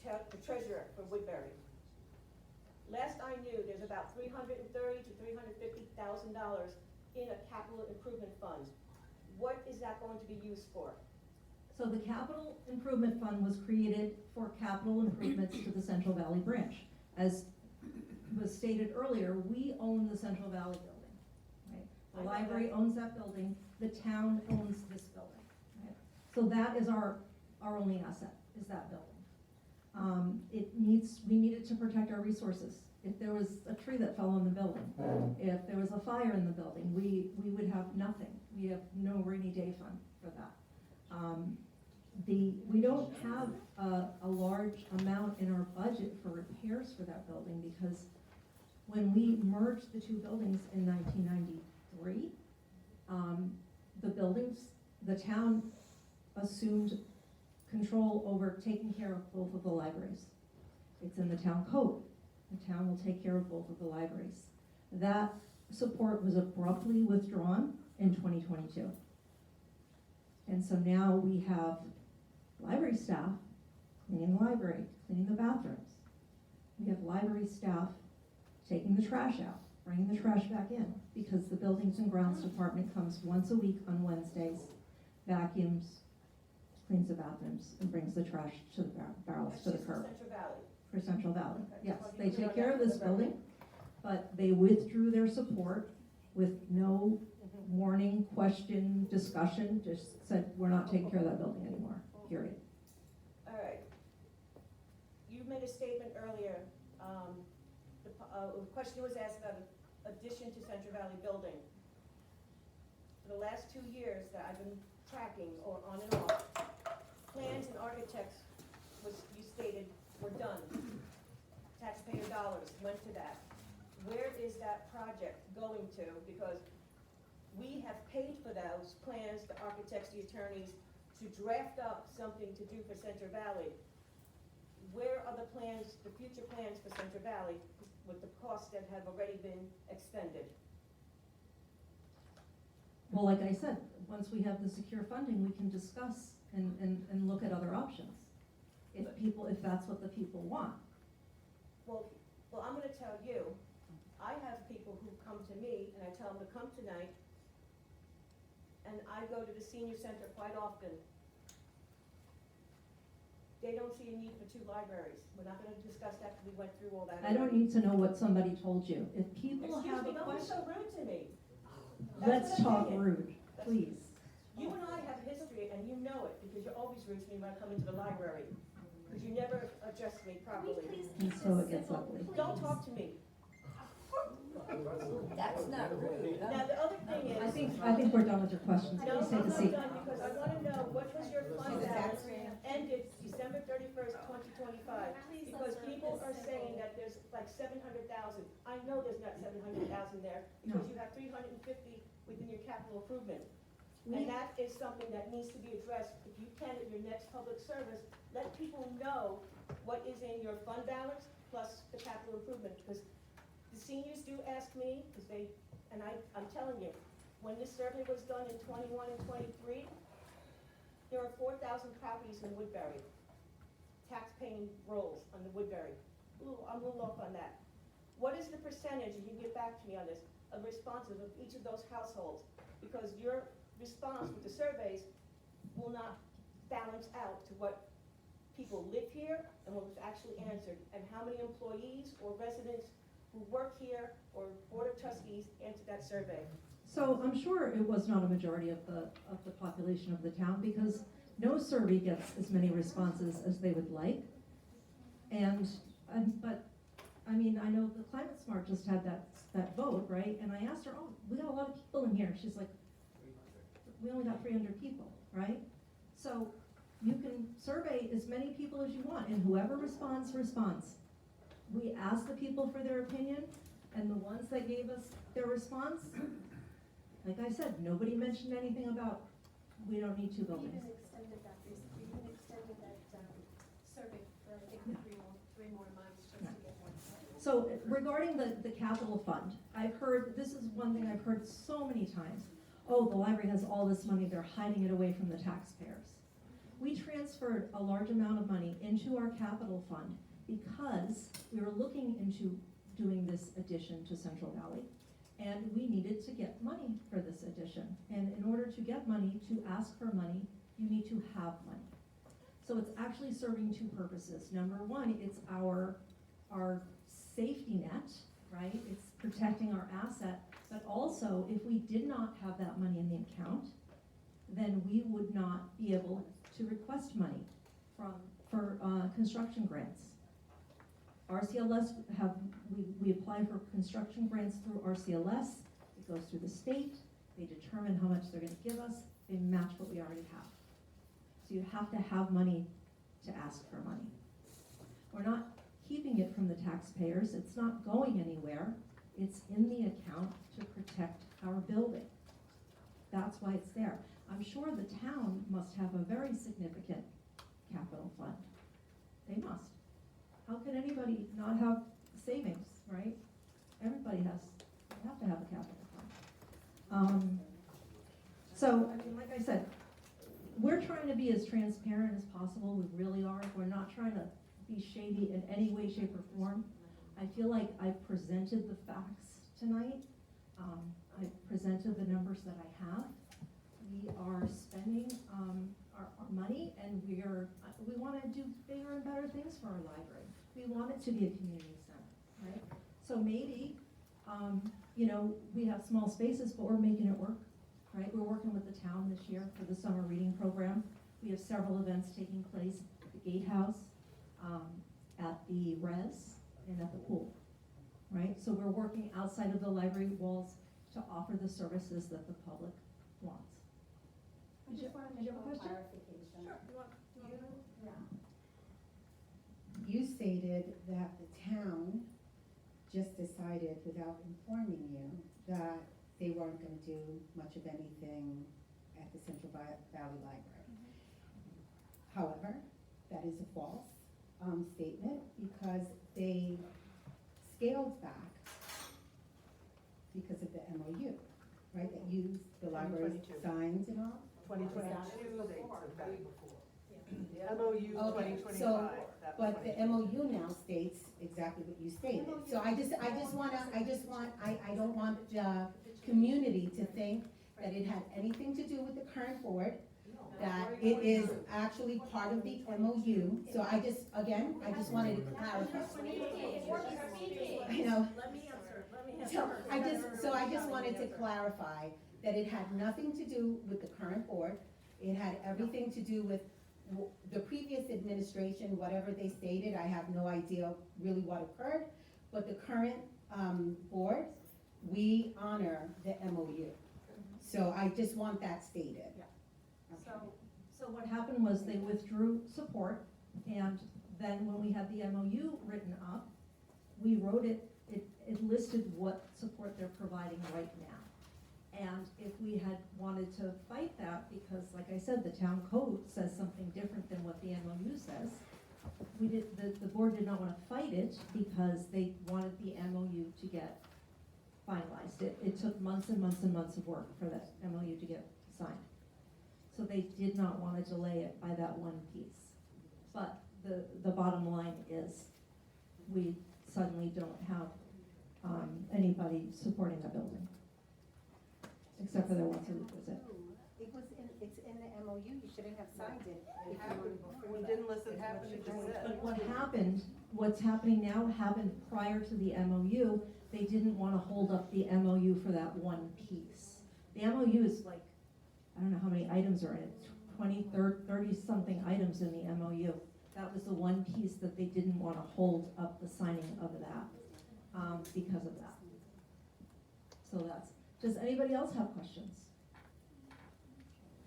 the treasurer for Woodbury. Last I knew, there's about $330,000 to $350,000 in a capital improvement fund. What is that going to be used for? so the capital improvement fund was created for capital improvements to the Central Valley branch. As was stated earlier, we own the Central Valley building, right? I The know library that. owns that building, the town owns this building, right? So that is our only asset, is that building. We needed to protect our resources. If there was a tree that fell on the building, if there was a fire in the building, we would have nothing. We have no rainy day fund for that. We don't have a large amount in our budget for repairs for that building because when we merged the two buildings in 1993, the town assumed control over taking care of both of the libraries. It's in the town code. The town will take care of both of the libraries. That support was abruptly withdrawn in 2022. And so now we have library staff cleaning the library, cleaning the bathrooms. We have library staff taking the trash out, bringing the trash back in, because the Buildings and Grounds Department comes once a week on Wednesdays, vacuums, cleans the bathrooms, and brings the trash to the barrels That's to the just in curb. Central Valley. For Central Valley, Okay, yes, just they wanted to be take clear care on of that this for the record. building, but they withdrew their support with no warning, question, discussion, just said, we're not taking care of that building anymore, period. All right. You made a statement earlier, the question was asked about addition to Central Valley building. For the last 2 years that I've been tracking, or on and off, plans and architects, was, you stated, were done. Taxpayer dollars went to that. Where is that project going to? Because we have paid for those plans, the architects, the attorneys, to draft up something to do for Central Valley. Where are the plans, the future plans for Central Valley with the costs that have already been expended? Well, like I said, once we have the secure funding, we can discuss and look at other options. If that's what the people want. Well, I'm gonna tell you, I have people who come to me and I tell them to come tonight, and I go to the senior center quite often. They don't see a need for 2 libraries. We're not gonna discuss that because we went through all that. I don't need to know what somebody told you. If people Excuse have me, a don't be question, so rude to me. let's That's talk an opinion. rude, please. You and I have history, and you know it, because you're always rude to me when I come into the library, because you never address me properly. And so it gets ugly. Don't talk to me. That's not rude. Now, the other thing is. I think we're done with your questions. No, Please take I'm a not seat. done, because I wanna know, what was your fund She's a balance taxpayer. ended December 31st, 2025? Please, Because let's people make are this saying simple. that there's like 700,000. I know there's not 700,000 there, because No. you have 350 within your capital improvement. We- And that is something that needs to be addressed. If you can, at your next public service, let people know what is in your fund balance plus the capital improvement. Because the seniors do ask me, because I'm telling you, when this survey was done in 21 and 23, there are 4,000 properties in Woodbury, tax-paying rolls on the Woodbury. I'm a little off on that. What is the percentage, and you can get back to me on this, of responses of each of those households? Because your response with the surveys will not balance out to what people live here and what was actually answered, and how many employees or residents who work here or board of trustees answered that survey. So I'm sure it was not a majority of the population of the town, because no survey gets as many responses as they would like. But, I mean, I know the Climate Smart just had that vote, right? And I asked her, oh, we got a lot of people in here. She's like, we only got 300 people, right? So you can survey as many people as you want, and whoever responds, responds. We asked the people for their opinion, and the ones that gave us their response, like I said, nobody mentioned anything about, we don't need 2 We buildings. even extended that, survey for, I think, three more months just to get one. So regarding the capital fund, I've heard, this is one thing I've heard so many times. Oh, the library has all this money, they're hiding it away from the taxpayers. We transferred a large amount of money into our capital fund because we were looking into doing this addition to Central Valley, and we needed to get money for this addition. And in order to get money, to ask for money, you need to have money. So it's actually serving 2 purposes. Number one, it's our safety net, right? It's protecting our asset, but also if we did not have that money in the account, then we would not be able to request money for construction grants. RCLS we apply for construction grants through RCLS. It goes through the state. They determine how much they're going to give us. They match what we already have. So you have to have money to ask for money. We're not keeping it from the taxpayers. It's not going anywhere. It's in the account to protect our building. That's why it's there. I'm sure the town must have a very significant capital fund. They must. How can anybody not have savings, right? Everybody has, you have to have a capital fund. So, I mean, like I said, we're trying to be as transparent as possible, we really are. We're not trying to be shady in any way, shape, or form. I feel like I presented the facts tonight. I presented the numbers that I have. We are spending our money, and we want to do bigger and better things for our library. We want it to be a community center, right? So maybe, you know, we have small spaces, but we're making it work, right? We're working with the town this year for the summer reading program. We have several events taking place at the Gatehouse, at the Res, and at the pool, right? So we're working outside of the library walls to offer the services that the public wants. I just wanna Did make you have a one question? clarification. You stated that the town just decided without informing you that they weren't gonna do much of anything at the Central Valley Library. However, that is a false statement because they scaled back because of the MOU, right, that used the library's 2022. signs and all? 2022, they took that. The MOU Okay, 2025. so, that was but the 22. MOU now states exactly what you stated. So I don't want the community to think that it had anything to do with the current board, that it is actually part of the MOU. So I just wanted to clarify. I know. Let me answer. So I just wanted to clarify that it had nothing to do with the current board. It had everything to do with the previous administration, whatever they stated. I have no idea really what occurred, but the current board, we honor the MOU. So I just want that stated. Yeah. Okay. So what happened was they withdrew support, and then when we had the MOU written up, we wrote it listed what support they're providing right now. And if we had wanted to fight that, because like I said, the town code says something different than what the MOU says, the board did not want to fight it because they wanted the MOU to get finalized. It took months and months and months of work for that MOU to get signed. So they did not want to delay it by that one piece. But the bottom line is, we suddenly don't have anybody supporting a building, except for their once a week visit. It's in the MOU, you shouldn't have signed it. It happened, we didn't listen to what she just said. But what's happening now happened prior to the MOU. They didn't want to hold up the MOU for that one piece. The MOU is like, I don't know how many items are in it, 20, 30 something items in the MOU. That was the one piece that they didn't want to hold up the signing of that, because of that. So does anybody else have questions?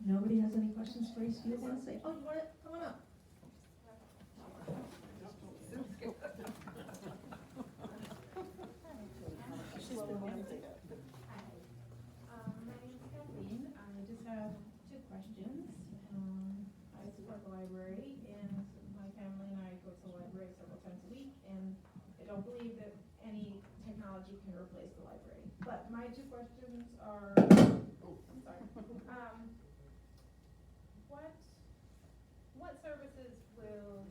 Nobody has any questions for you? Do you want to say, oh, you want it? Come on up. My name's Kathleen. I just have two questions. I support the library, and my family and I go to the library several times a week, and I don't believe that any technology can replace the library. But my two questions are, I'm sorry. What services will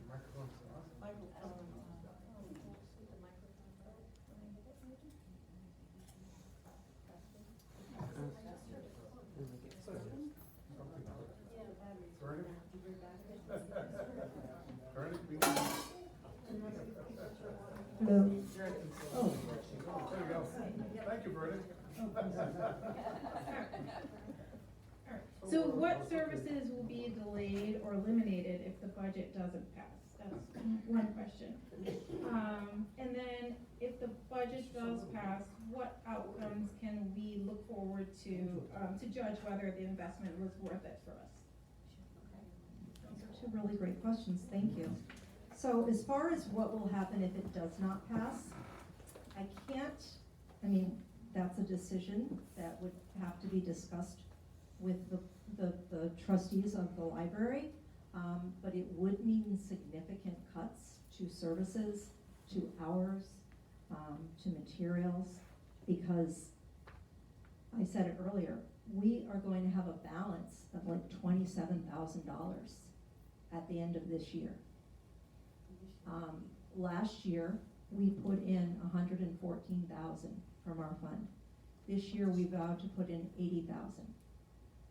Hello. Oh. There you go. Thank you, Bernie. So what services will be delayed or eliminated if the budget doesn't pass? That's one question. And then if the budget does pass, what outcomes can we look forward to judge whether the investment was worth it for us? Those are two really great questions, thank you. So as far as what will happen if it does not pass, that's a decision that would have to be discussed with the trustees of the library. but it would mean significant cuts to services, to hours, to materials, because I said it earlier, we are going to have a balance of like $27,000 at the end of this year. Last year, we put in $114,000 from our fund. This year, we vowed to put in $80,000.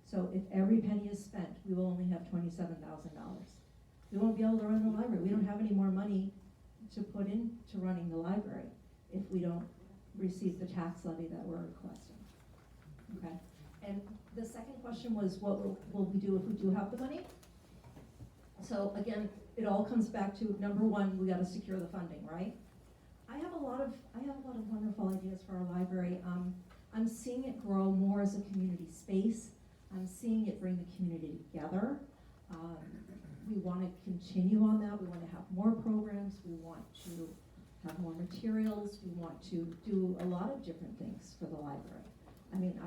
So if every penny is spent, we will only have $27,000. We won't be able to run the library. We don't have any more money to put into running the library if we don't receive the tax levy that we're requesting. Okay? And the second question was, what will we do if we do have the money? So again, it all comes back to, number one, we gotta secure the funding, right? I have a lot of wonderful ideas for our library. I'm seeing it grow more as a community space. I'm seeing it bring the community together. We want to continue on that. We want to have more programs. We want to have more materials. We want to do a lot of different things for the library. I mean,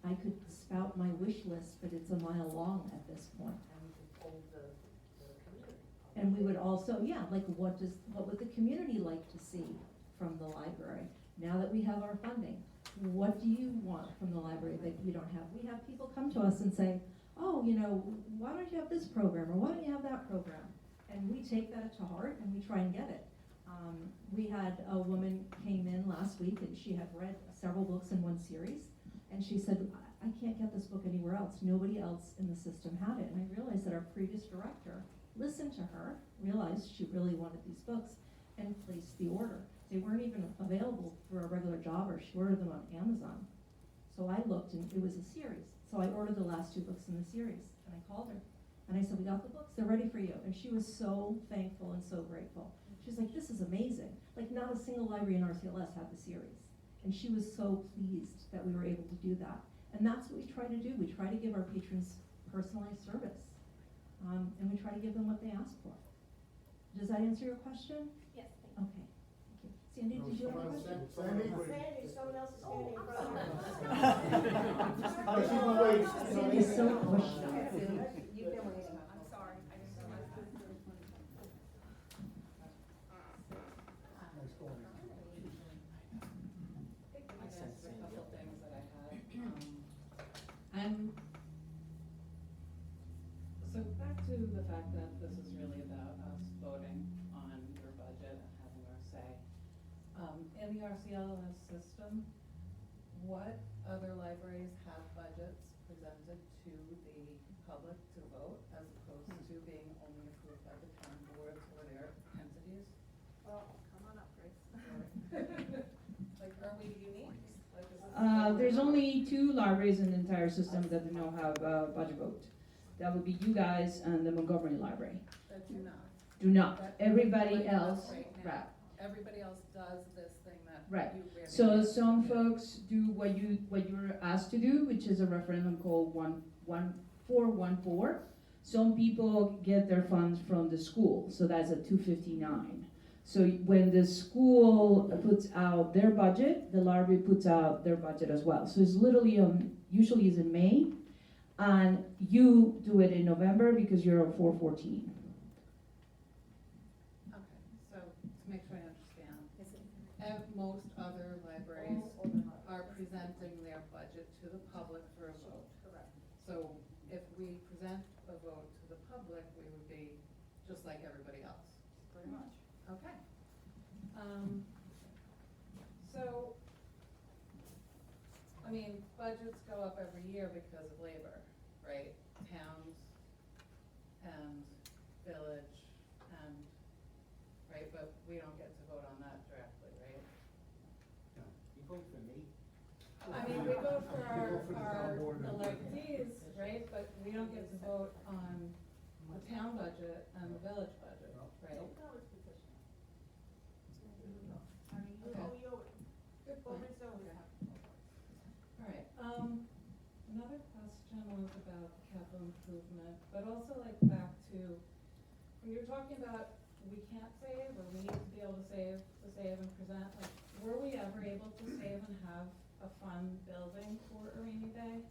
I could spout my wish list, but it's a mile long at this point. And we can hold the community. And we would also, yeah, like what would the community like to see from the library? Now that we have our funding, what do you want from the library that we don't have? We have people come to us and say, oh, you know, why don't you have this program, or why don't you have that program? And we take that to heart and we try and get it. We had a woman came in last week and she had read several books in one series, and she said, I can't get this book anywhere else. Nobody else in the system had it. And I realized that our previous director listened to her, realized she really wanted these books, and placed the order. They weren't even available for a regular jobber. She ordered them on Amazon. So I looked, and it was a series. So I ordered the last 2 books in the series, and I called her. And I said, we got the books, they're ready for you. And she was so thankful and so grateful. She's like, this is amazing. Like, not a single library in RCLS had the series. And she was so pleased that we were able to do that. And that's what we try to do. We try to give our patrons personalized service. And we try to give them what they ask for. Does that answer your question? Yes, thank you. Okay. Thank you. Sandy, did you have a question? Sandy? Sandy, someone else is standing in front of Sandy's so pushed. You've been waiting. I'm sorry, I didn't realize that. Nice going. I think I answered a couple things that I had. So back to the fact that this is really about us voting on your budget and having our say. In the RCLS system, what other libraries have budgets presented to the public to vote as opposed to being only approved by the town boards or their entities? Well, come on up, Grace. Like, are we unique? Like, is this There's only 2 libraries in the entire system that do not have a budget vote. That would be you guys and the Montgomery Library. That do not. Do not. That- Everybody like else, us right now. right. Everybody else does this thing that Right. you rarely So get. some folks do what you're asked to do, which is a referendum called 11414. Some people get their funds from the school, so that's a 259. So when the school puts out their budget, the library puts out their budget as well. So it's literally usually is in May, and you do it in November because you're a 414. Okay, so to make sure I understand, most other libraries are presenting their budget to the public for a vote. Correct. So if we present a vote to the public, we would be just like everybody else. Pretty much. Okay. So, I mean, budgets go up every year because of labor, right? Towns and village and, right, but we don't get to vote on that directly, right? You vote for me? I mean, we vote for You vote for the town our board. electees, right, but we don't get to vote on the town budget and the village budget, right? I mean, you Okay. owe your, Good point. Bowman's always Okay. have. All right, another question was about capital improvement, but also like back to, when you're talking about we can't save, or we need to be able to save and present, like, were we ever able to save and have a fund building for a rainy day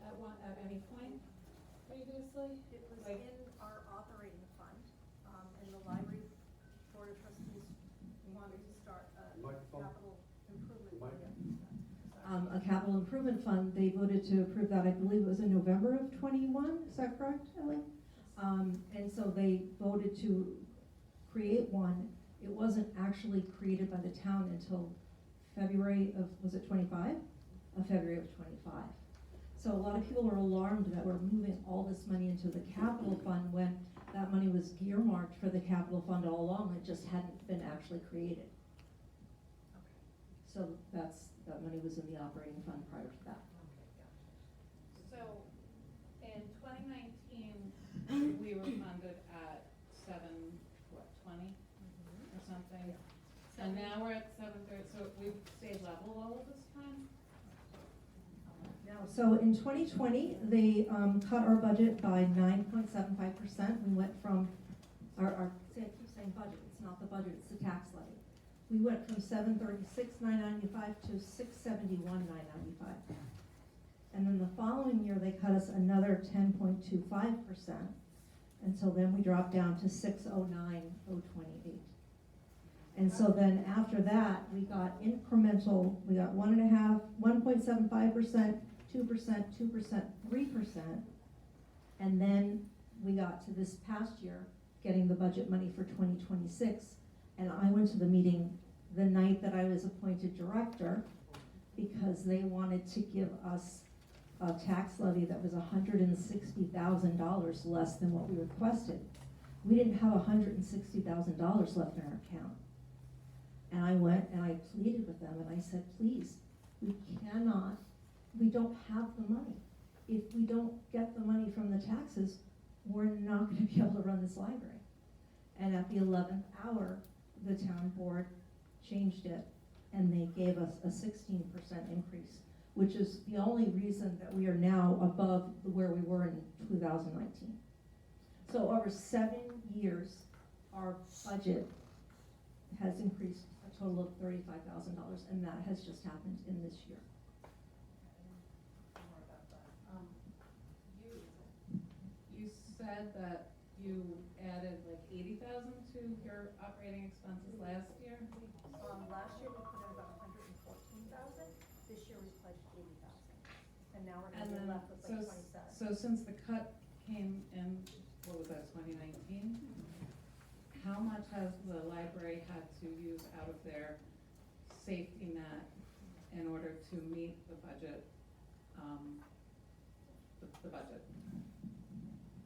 at any point previously? It was Like- in our a capital improvement fund, they voted to approve that, I believe it was in November of '21, is that correct, Ellie? And so they voted to create one. It wasn't actually created by the town until February of, was it '25? February of '25. So a lot of people were alarmed that we're moving all this money into the capital fund when that money was earmarked for the capital fund all along, it just hadn't been actually created. So that money was in the operating fund prior to that. So, in 2019, we were funded at 20 or something? And now we're at 730, so we've stayed level all of this time? So in 2020, they cut our budget by 9.75%. We went from, I keep saying budget, it's not the budget, it's the tax levy. We went from 736,995 to 671,995. And then the following year, they cut us another 10.25%. And so then we dropped down to 609,028. And so then after that, we got incremental, we got 1.75%, 2%, 2%, 3%. And then we got to this past year, getting the budget money for 2026. And I went to the meeting the night that I was appointed director because they wanted to give us a tax levy that was $160,000 less than what we requested. We didn't have $160,000 left in our account. And I went and I pleaded with them and I said, please, we don't have the money. If we don't get the money from the taxes, we're not gonna be able to run this library. And at the 11th hour, the town board changed it and they gave us a 16% increase, which is the only reason that we are now above where we were in 2019. So over 7 years, our budget has increased a total of $35,000, and that has just happened in this year. More about that. You said that you added like 80,000 to your operating expenses last year? Last year we put in about 114,000, this year we pledged 80,000. And now we're And gonna be then, left with like 27. so since the cut came in, what was that, 2019? How much has the library had to use out of their safety net in order to meet the budget, the budget?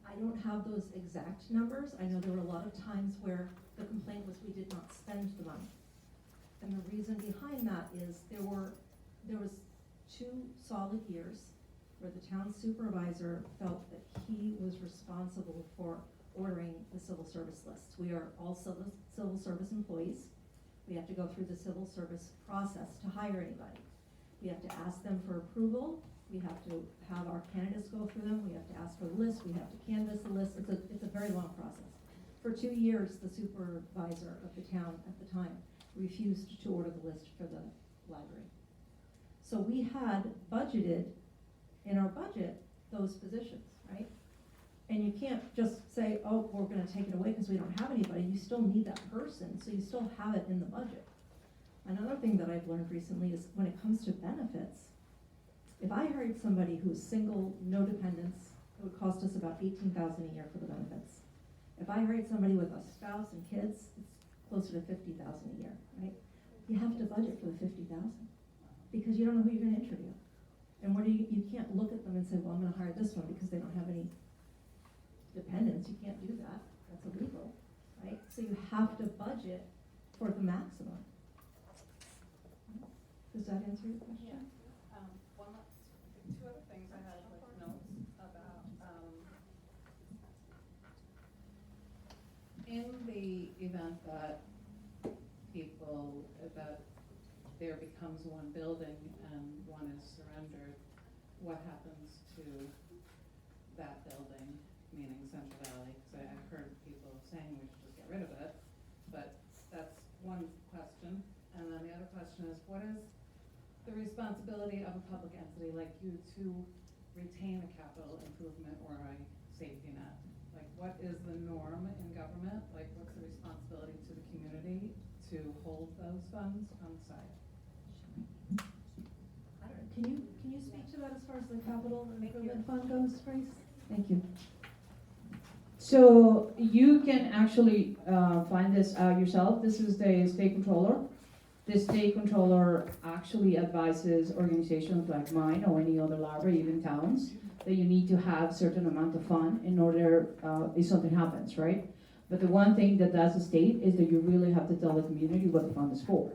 I don't have those exact numbers. I know there were a lot of times where the complaint was we did not spend the money. And the reason behind that is there was 2 solid years where the town supervisor felt that he was responsible for ordering the civil service lists. We are all civil service employees. We have to go through the civil service process to hire anybody. We have to ask them for approval. We have to have our candidates go through them. We have to ask for the list. We have to canvass the list. It's a very long process. For 2 years, the supervisor of the town at the time refused to order the list for the library. So we had budgeted in our budget those positions, right? And you can't just say, oh, we're gonna take it away because we don't have anybody. You still need that person, so you still have it in the budget. Another thing that I've learned recently is when it comes to benefits, if I hired somebody who's single, no dependents, it would cost us about $18,000 a year for the benefits. If I hired somebody with a spouse and kids, it's closer to $50,000 a year, right? You have to budget for the $50,000 because you don't know who you're gonna interview. And you can't look at them and say, well, I'm gonna hire this one because they don't have any dependents. You can't do that. That's illegal, right? So you have to budget for the maximum. Does that answer your question? Two other things I had like notes about. In the event that that there becomes one building and one is surrendered, what happens to that building, meaning Central Valley? Because I've heard people saying we should just get rid of it, but that's one question. And then the other question is, what is the responsibility of a public entity like you to retain a capital improvement or a safety net? Like, what is the norm in government? Like, what's the responsibility to the community to hold those funds on site? I don't know. Can you speak to that as far as the capital improvement fund goes, Grace? Thank you. So you can actually find this out yourself. This is the state controller. The state controller actually advises organizations like mine or any other library, even towns, that you need to have certain amount of fund in order if something happens, right? But the one thing that does the state is that you really have to tell the community what the fund is for.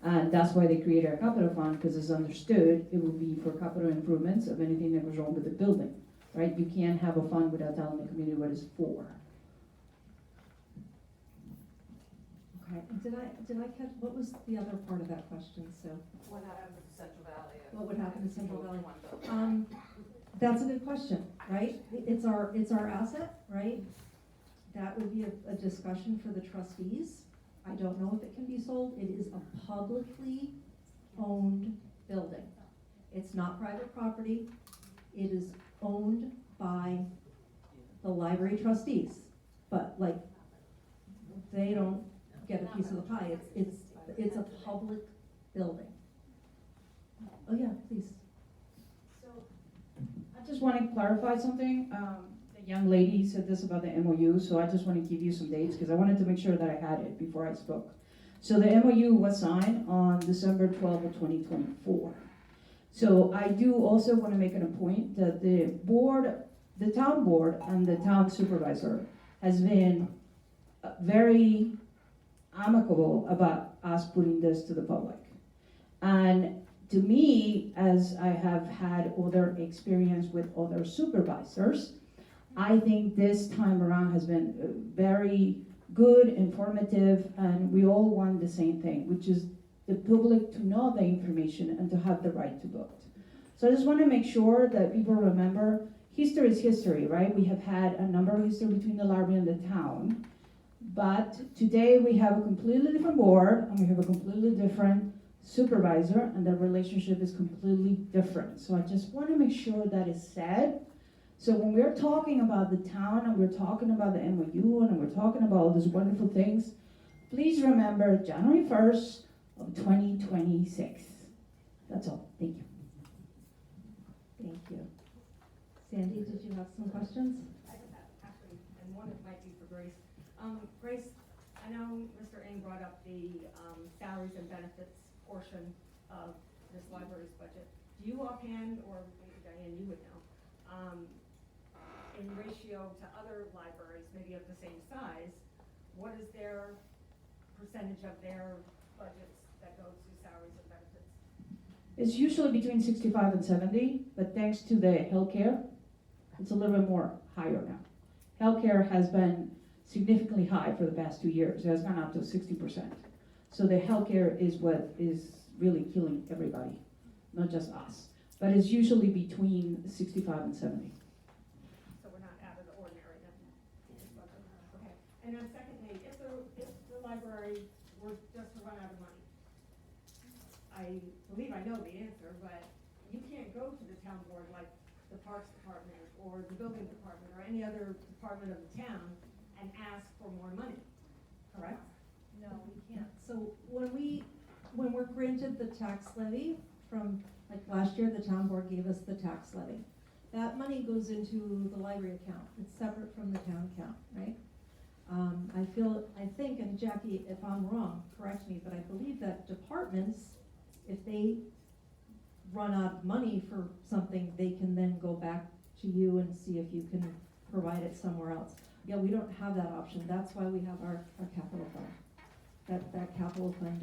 And that's why they created a capital fund, because it's understood it will be for capital improvements of anything that goes wrong with the building, right? You can't have a fund without telling the community what it's for. Okay, and did I catch, what was the other part of that question, so? What happened to Central Valley? What would happen to Central Valley? One building. That's a good question, right? It's our asset, right? That would be a discussion for the trustees. I don't know if it can be sold. It is a publicly owned building. It's not private property. It is owned by the library trustees. But like, they don't get a piece of the pie. It's a public building. Oh yeah, please. I just want to clarify something. The young lady said this about the MOU, so I just want to give you some dates because I wanted to make sure that I had it before I spoke. So the MOU was signed on December 12 of 2024. So I do also want to make it a point that the board, the town board and the town supervisor has been very amicable about us putting this to the public. And to me, as I have had other experience with other supervisors, I think this time around has been very good, informative, and we all want the same thing, which is the public to know the information and to have the right to vote. So I just want to make sure that people remember, history is history, right? We have had a number of history between the library and the town, but today we have a completely different board and we have a completely different supervisor, and the relationship is completely different. So I just want to make sure that is said. So when we're talking about the town and we're talking about the MOU and we're talking about all these wonderful things, please remember January 1st of 2026. That's all. Thank you. Thank you. Sandy, did you have some questions? I just have, actually, and one might be for Grace. Grace, I know Mr. Ng brought up the salaries and benefits portion of this library's budget. Do you offhand, or maybe Diane, you would know, in ratio to other libraries, maybe of the same size, what is their percentage of their budgets that go to salaries and benefits? It's usually between 65 and 70, but thanks to the healthcare, it's a little bit more higher now. Healthcare has been significantly high for the past 2 years. It has gone up to 60%. So the healthcare is what is really killing everybody, not just us. But it's usually between 65 and 70. So we're not out of the ordinary then? Okay. And then secondly, if the library were just to run out of money, I believe I know the answer, but you can't go to the town board like the Parks Department or the Building Department or any other department of the town and ask for more money, correct? No, we can't. So when we're granted the tax levy from, like last year, the town board gave us the tax levy. That money goes into the library account. It's separate from the town account, right? I think, and Jackie, if I'm wrong, correct me, but I believe that departments, if they run out of money for something, they can then go back to you and see if you can provide it somewhere else. Yeah, we don't have that option. That's why we have our capital fund. That capital fund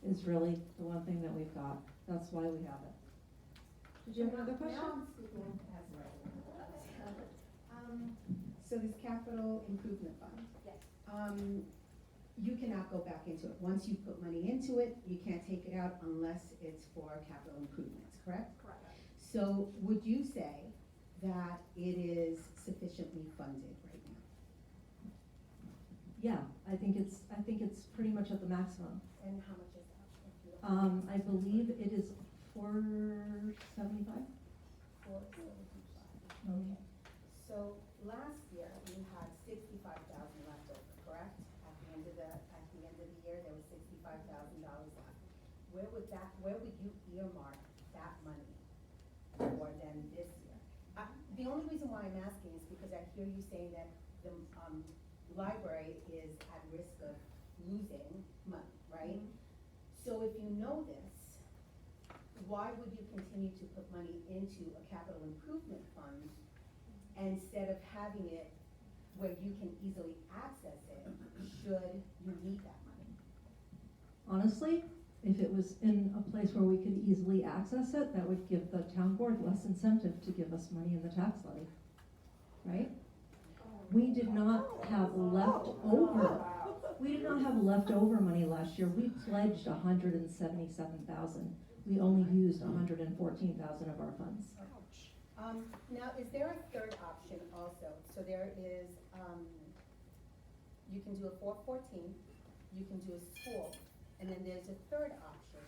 is really the one thing that we've got. That's why we have it. Did you have another question? Now I'm speaking as so this capital improvement fund. Yes. You cannot go back into it. Once you put money into it, you can't take it out unless it's for capital improvements, correct? Correct. So would you say that it is sufficiently funded right now? Yeah, I think it's pretty much at the maximum. And how much is that? I believe it is 475. 475. Okay. So last year we had 65,000 left over, correct? At the end of the year, there was $65,000 left. Where would you earmark that that money more than this year. The only reason why I'm asking is because I hear you saying that the, library is at risk of losing money, right? So if you know this, why would you continue to put money into a capital improvement fund instead of having it where you can easily access it, should you need that money? Honestly, if it was in a place where we could easily access it, that would give the town board less incentive to give us money in the tax levy, right? We did not have leftover money last year. We pledged 177,000. We only used 114,000 of our funds. Now, is there a third option also? So there is, you can do a 414, you can do a school, and then there's a third option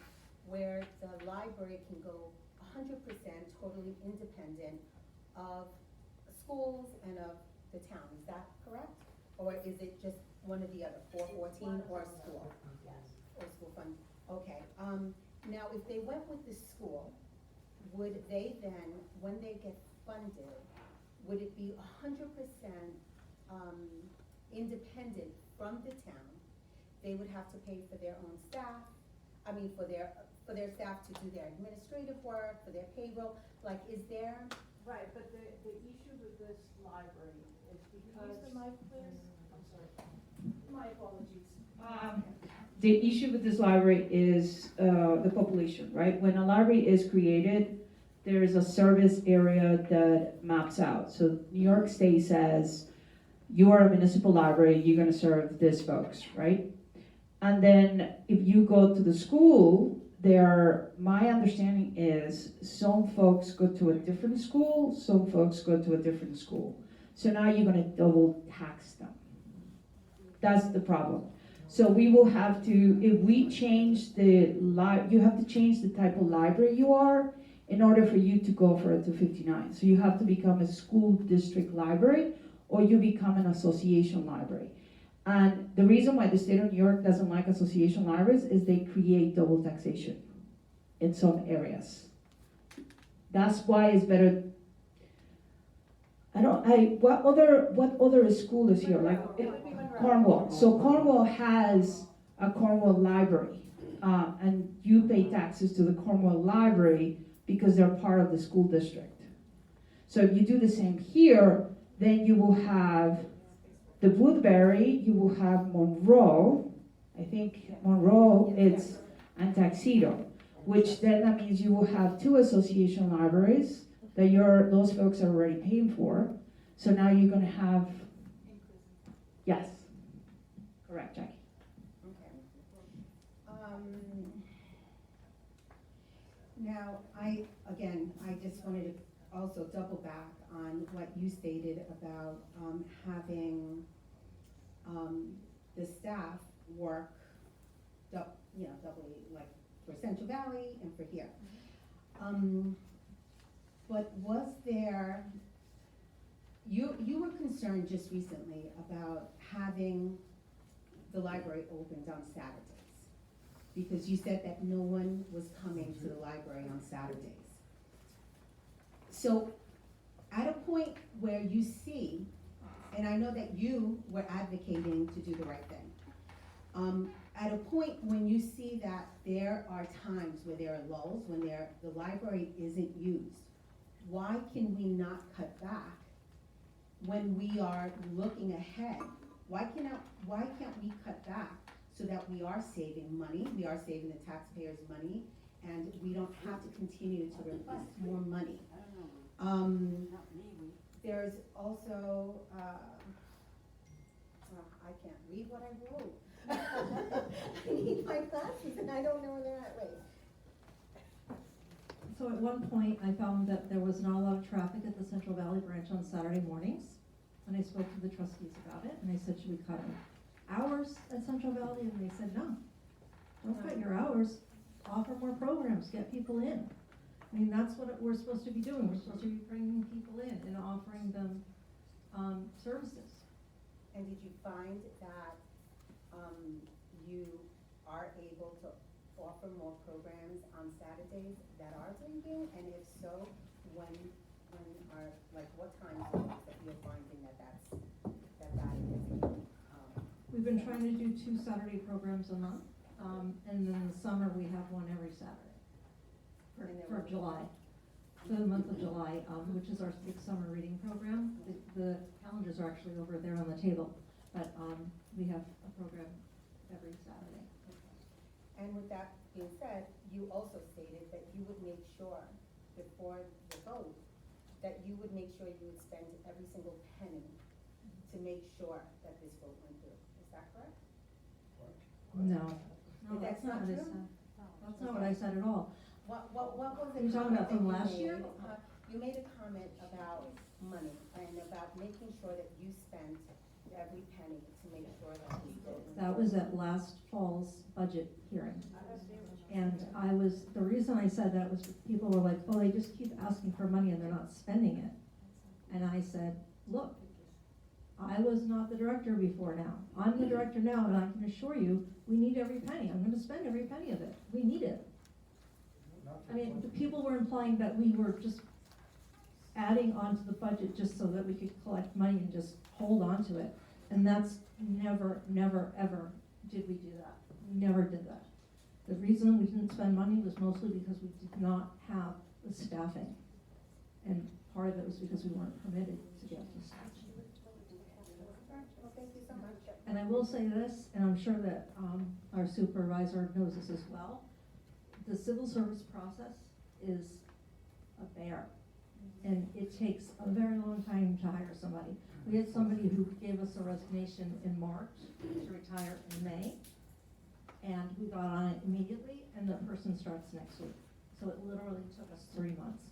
where the library can go 100% totally independent of schools and of the town. Is that correct? Or is it just one or the other, 414 or a school? Yes. Or school fund? Okay. Now, if they went with the school, would they then, when they get funded, would it be 100% independent from the town? They would have to pay for their own staff, I mean, for their staff to do their administrative work, for their payroll. Like, is there? Right, but the issue with this library is because. Use the mic, please. I'm sorry. My apologies. The issue with this library is the population, right? When a library is created, there is a service area that maps out. So New York State says, you are a municipal library, you're gonna serve these folks, right? And then if you go to the school, my understanding is some folks go to a different school, some folks go to a different school. So now you're gonna double tax them. That's the problem. So we will have to, if we change you have to change the type of library you are in order for you to go for a 259. So you have to become a school district library or you become an association library. And the reason why the state of New York doesn't like association libraries is they create double taxation in some areas. That's why it's better. What other school is here? Like Cornwall. So Cornwall has a Cornwall library, and you pay taxes to the Cornwall library because they're part of the school district. So if you do the same here, then you will have the Woodbury, you will have Monroe, I think Monroe is, and Tuxedo, which then that means you will have two association libraries that those folks are already paying for. So now you're gonna have, yes, correct, Jackie. Okay. Now, I just wanted to also double back on what you stated about having the staff work doubly, like for Central Valley and for here. But was there, you were concerned just recently about having the library opened on Saturdays, because you said that no one was coming to the library on Saturdays. So at a point where you see, and I know that you were advocating to do the right thing, at a point when you see that there are times where there are lulls, when the library isn't used, why can we not cut back when we are looking ahead? Why can't we cut back so that we are saving money, we are saving the taxpayers' money, and we don't have to continue to request more money? There's also, I can't read what I wrote. I need my glasses and I don't know where they're at. Wait. So at one point, I found that there was not a lot of traffic at the Central Valley branch on Saturday mornings. And I spoke to the trustees about it, and I said, should we cut hours at Central Valley? And they said, no, don't cut your hours, offer more programs, get people in. I mean, that's what we're supposed to be doing. We're supposed to be bringing people in and offering them services. And did you find that you are able to offer more programs on Saturdays that are drinking? And if so, when are, like, what times are those that you're finding that is, We've been trying to do 2 Saturday programs a month, and then in the summer, we have one every Saturday for July. For the month of July, which is our big summer reading program. The calendars are actually over there on the table, but we have a program every Saturday. And with that being said, you also stated that you would make sure before the vote, that you would make sure you would spend every single penny to make sure that this vote went through. Is that correct? No, That's that's not not what I true? said. That's not what I said at all. What was it? You're talking about from last year? You made a comment about money and about making sure that you spent every penny to make sure that this vote went through. That was at last fall's budget hearing. And the reason I said that was people were like, oh, they just keep asking for money and they're not spending it. And I said, look, I was not the director before now. I'm the director now, and I can assure you, we need every penny. I'm gonna spend every penny of it. We need it. I mean, the people were implying that we were just adding on to the budget just so that we could collect money and just hold on to it. And that's never, ever did we do that. We never did that. The reason we didn't spend money was mostly because we did not have the staffing. And part of it was because we weren't permitted to get the staffing. Well, thank you so much. And I will say this, and I'm sure that our supervisor knows this as well, the civil service process is a bear. And it takes a very long time to hire somebody. We had somebody who gave us a resignation in March to retire in May. And we got on it immediately, and the person starts next week. So it literally took us 3 months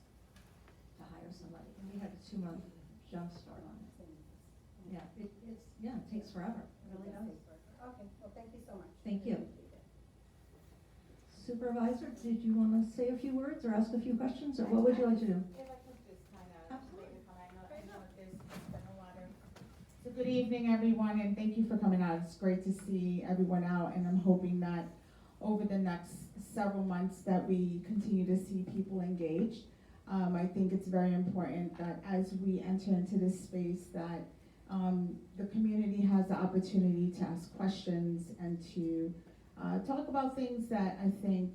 to hire somebody, and we had a 2-month jump start on it. Yeah, it takes forever, it really does. Okay, well, thank you so much. Thank you. Supervisor, did you want to say a few words or ask a few questions, or what would you like to do? If I could just kind of make a comment, I know there's been a lot of. So good evening, everyone, and thank you for coming out. It's great to see everyone out, and I'm hoping that over the next several months that we continue to see people engaged. I think it's very important that as we enter into this space that the community has the opportunity to ask questions and to talk about things that I think,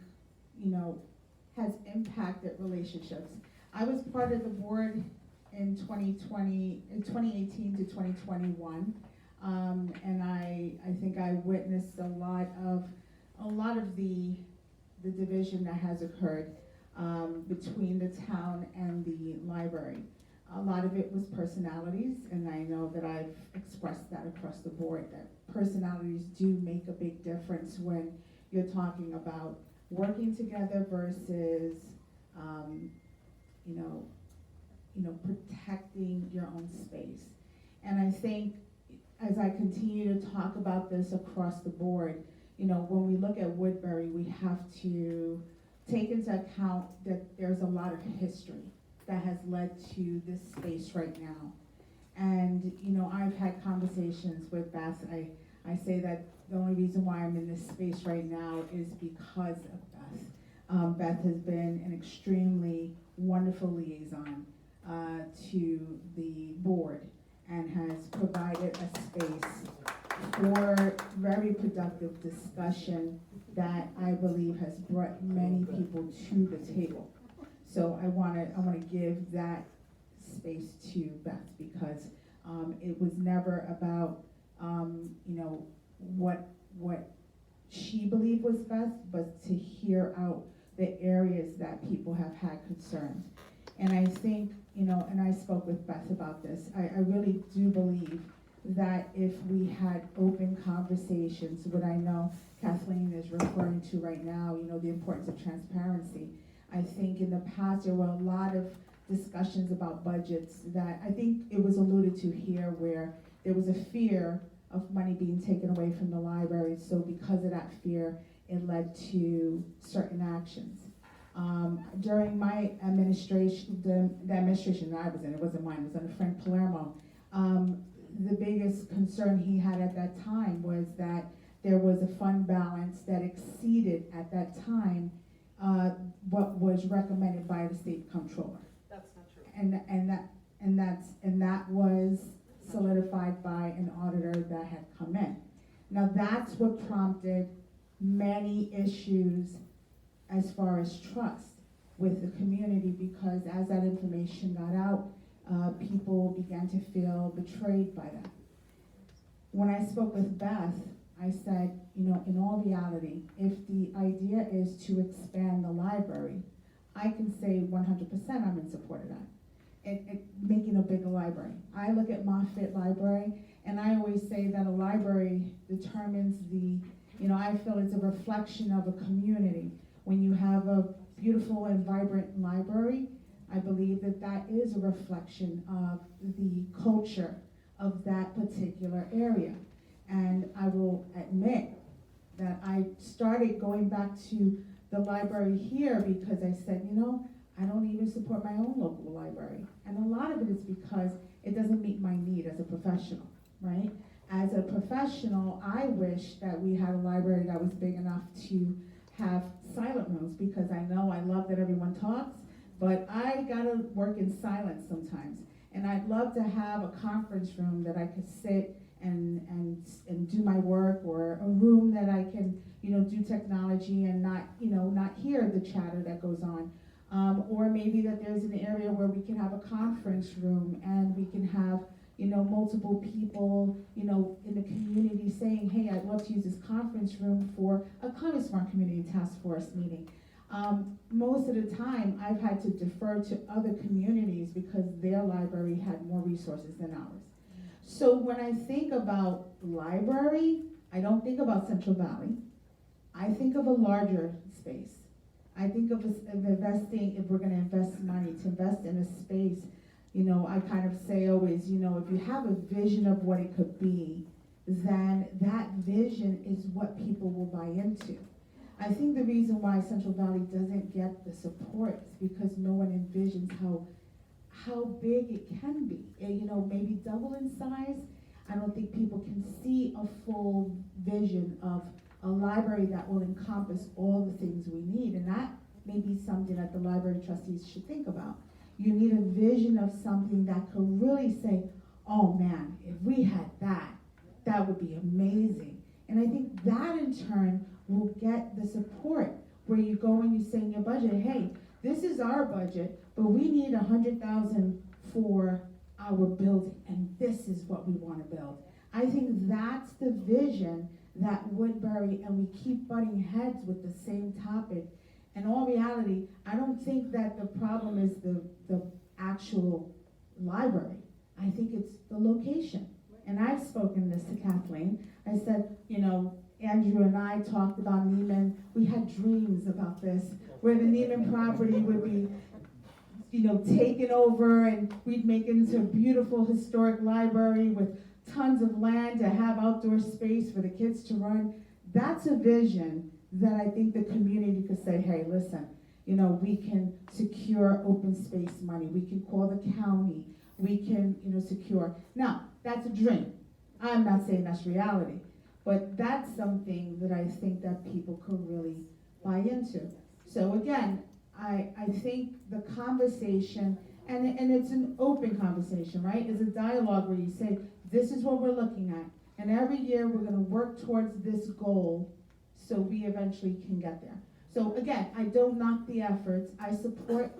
has impacted relationships. I was part of the board in 2018 to 2021, and I think I witnessed a lot of the division that has occurred between the town and the library. A lot of it was personalities, and I know that I've expressed that across the board, that personalities do make a big difference when you're talking about working together versus, protecting your own space. And I think as I continue to talk about this across the board, when we look at Woodbury, we have to take into account that there's a lot of history that has led to this space right now. And, I've had conversations with Beth. I say that the only reason why I'm in this space right now is because of Beth. Beth has been an extremely wonderful liaison to the board and has provided a space for very productive discussion that I believe has brought many people to the table. So I want to give that space to Beth because it was never about what she believed was best, but to hear out the areas that people have had concerns. And I think, and I spoke with Beth about this, I really do believe that if we had open conversations, what I know Kathleen is referring to right now, the importance of transparency. I think in the past there were a lot of discussions about budgets that I think it was alluded to here where there was a fear of money being taken away from the library. So because of that fear, it led to certain actions. During my administration, the administration that I was in, it wasn't mine, it was under Frank Palermo, the biggest concern he had at that time was that there was a fund balance that exceeded at that time what was recommended by the state comptroller. That's not true. And that was solidified by an auditor that had come in. Now that's what prompted many issues as far as trust with the community, because as that information got out, people began to feel betrayed by that. When I spoke with Beth, I said, you know, in all reality, if the idea is to expand the library, I can say 100% I'm in support of that. And making a bigger library. I look at Moffett Library, and I always say that a library determines I feel it's a reflection of a community. When you have a beautiful and vibrant library, I believe that that is a reflection of the culture of that particular area. And I will admit that I started going back to the library here because I said, I don't even support my own local library. And a lot of it is because it doesn't meet my need as a professional, right? As a professional, I wish that we had a library that was big enough to have silent rooms, because I know I love that everyone talks, but I gotta work in silence sometimes. And I'd love to have a conference room that I could sit and do my work, or a room that I can, do technology and not hear the chatter that goes on. Or maybe that there's an area where we can have a conference room and we can have, multiple people, in the community saying, hey, I'd love to use this conference room for a Climate Smart Community Task Force meeting. Most of the time, I've had to defer to other communities because their library had more resources than ours. So when I think about library, I don't think about Central Valley. I think of a larger space. I think of investing, if we're gonna invest money, to invest in a space, I kind of say always, if you have a vision of what it could be, then that vision is what people will buy into. I think the reason why Central Valley doesn't get the support is because no one envisions how big it can be. Maybe double in size. I don't think people can see a full vision of a library that will encompass all the things we need, and that may be something that the library trustees should think about. You need a vision of something that could really say, oh man, if we had that, that would be amazing. And I think that in turn will get the support, where you go and you say in your budget, hey, this is our budget, but we need $100,000 for our building, and this is what we want to build. I think that's the vision that Woodbury, and we keep butting heads with the same topic. In all reality, I don't think that the problem is the actual library. I think it's the location. And I've spoken this to Kathleen. I said, Andrew and I talked about Neiman. We had dreams about this, where the Neiman property would be, taken over, and we'd make it into a beautiful historic library with tons of land to have outdoor space for the kids to run. That's a vision that I think the community could say, hey, listen, we can secure open space money. We can call the county. We can, secure. Now, that's a dream. I'm not saying that's reality, but that's something that I think that people could really buy into. So again, I think the conversation, and it's an open conversation, right? It's a dialogue where you say, this is what we're looking at, and every year we're gonna work towards this goal so we eventually can get there. So again, I don't knock the efforts. I support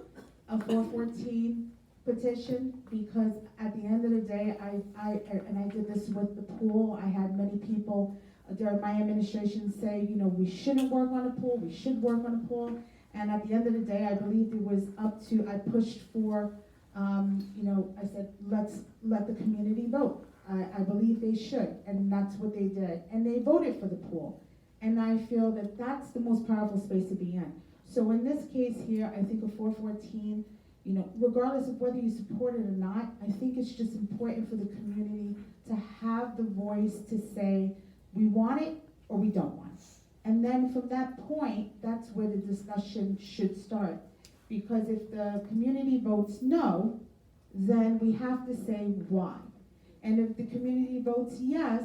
a 414 petition, because at the end of the day, I did this with the pool. I had many people during my administration say, we shouldn't work on a pool, we should work on a pool. And at the end of the day, I believe it was I pushed for, I said, let's let the community vote. I believe they should, and that's what they did. And they voted for the pool. And I feel that that's the most powerful space to be in. So in this case here, I think a 414, regardless of whether you support it or not, I think it's just important for the community to have the voice to say, we want it or we don't want it. And then from that point, that's where the discussion should start. Because if the community votes no, then we have to say why. And if the community votes yes,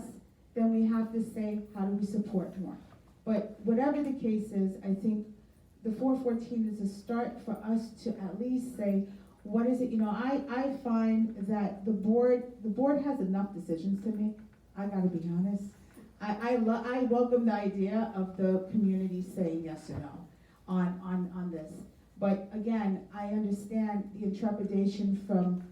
then we have to say, how do we support more? But whatever the case is, I think the 414 is a start for us to at least say, what is it, I find that the board has enough decisions to make, I gotta be honest. I welcome the idea of the community saying yes or no on this. But again, I understand the intrepidation from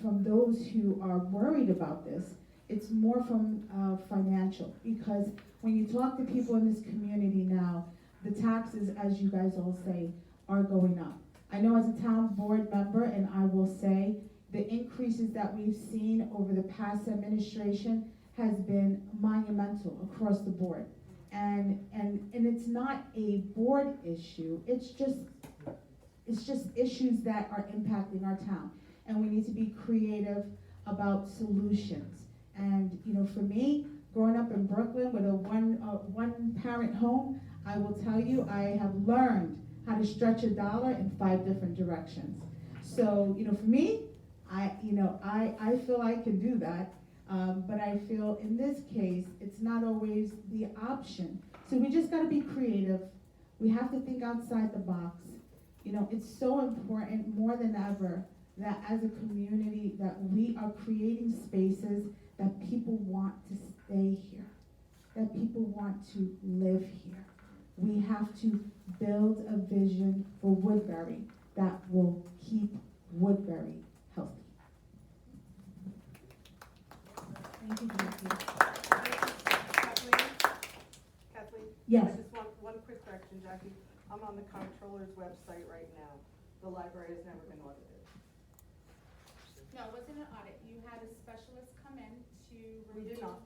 those who are worried about this. It's more from financial, because when you talk to people in this community now, the taxes, as you guys all say, are going up. I know as a town board member, and I will say, the increases that we've seen over the past administration has been monumental across the board. And it's not a board issue, it's just issues that are impacting our town. And we need to be creative about solutions. And for me, growing up in Brooklyn with a one parent home, I will tell you, I have learned how to stretch a dollar in 5 different directions. So, for me, I feel I can do that. But I feel in this case, it's not always the option. So we just gotta be creative. We have to think outside the box. It's so important more than ever that as a community that we are creating spaces that people want to stay here, that people want to live here. We have to build a vision for Woodbury that will keep Woodbury healthy. Thank you, Jackie. Kathleen? Yes. I just want one quick correction, Jackie. I'm on the comptroller's website right now. The library has never been audited. No, it wasn't an audit. You had a specialist come in to We review. did not.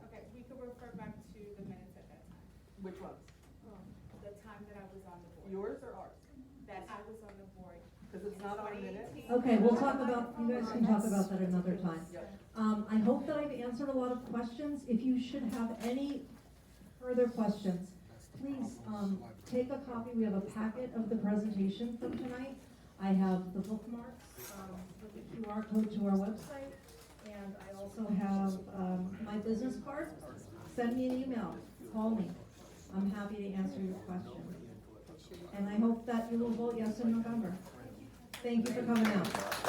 Okay, we could refer back to the minutes at that time. Which ones? The time that I was on the board. Yours or ours? That I was on the board. Because it's not on minutes. 2018. Okay, we'll talk about, you guys can talk about that another time. Yep. I hope that I've answered a lot of questions. If you should have any further questions, please, take a copy. We have a packet of the presentation from tonight. I have the bookmarks, with the QR code to our website, and I also have, my business card. Send me an email, call me. I'm happy to answer your questions. And I hope that you will vote yes in November. Thank you for coming out.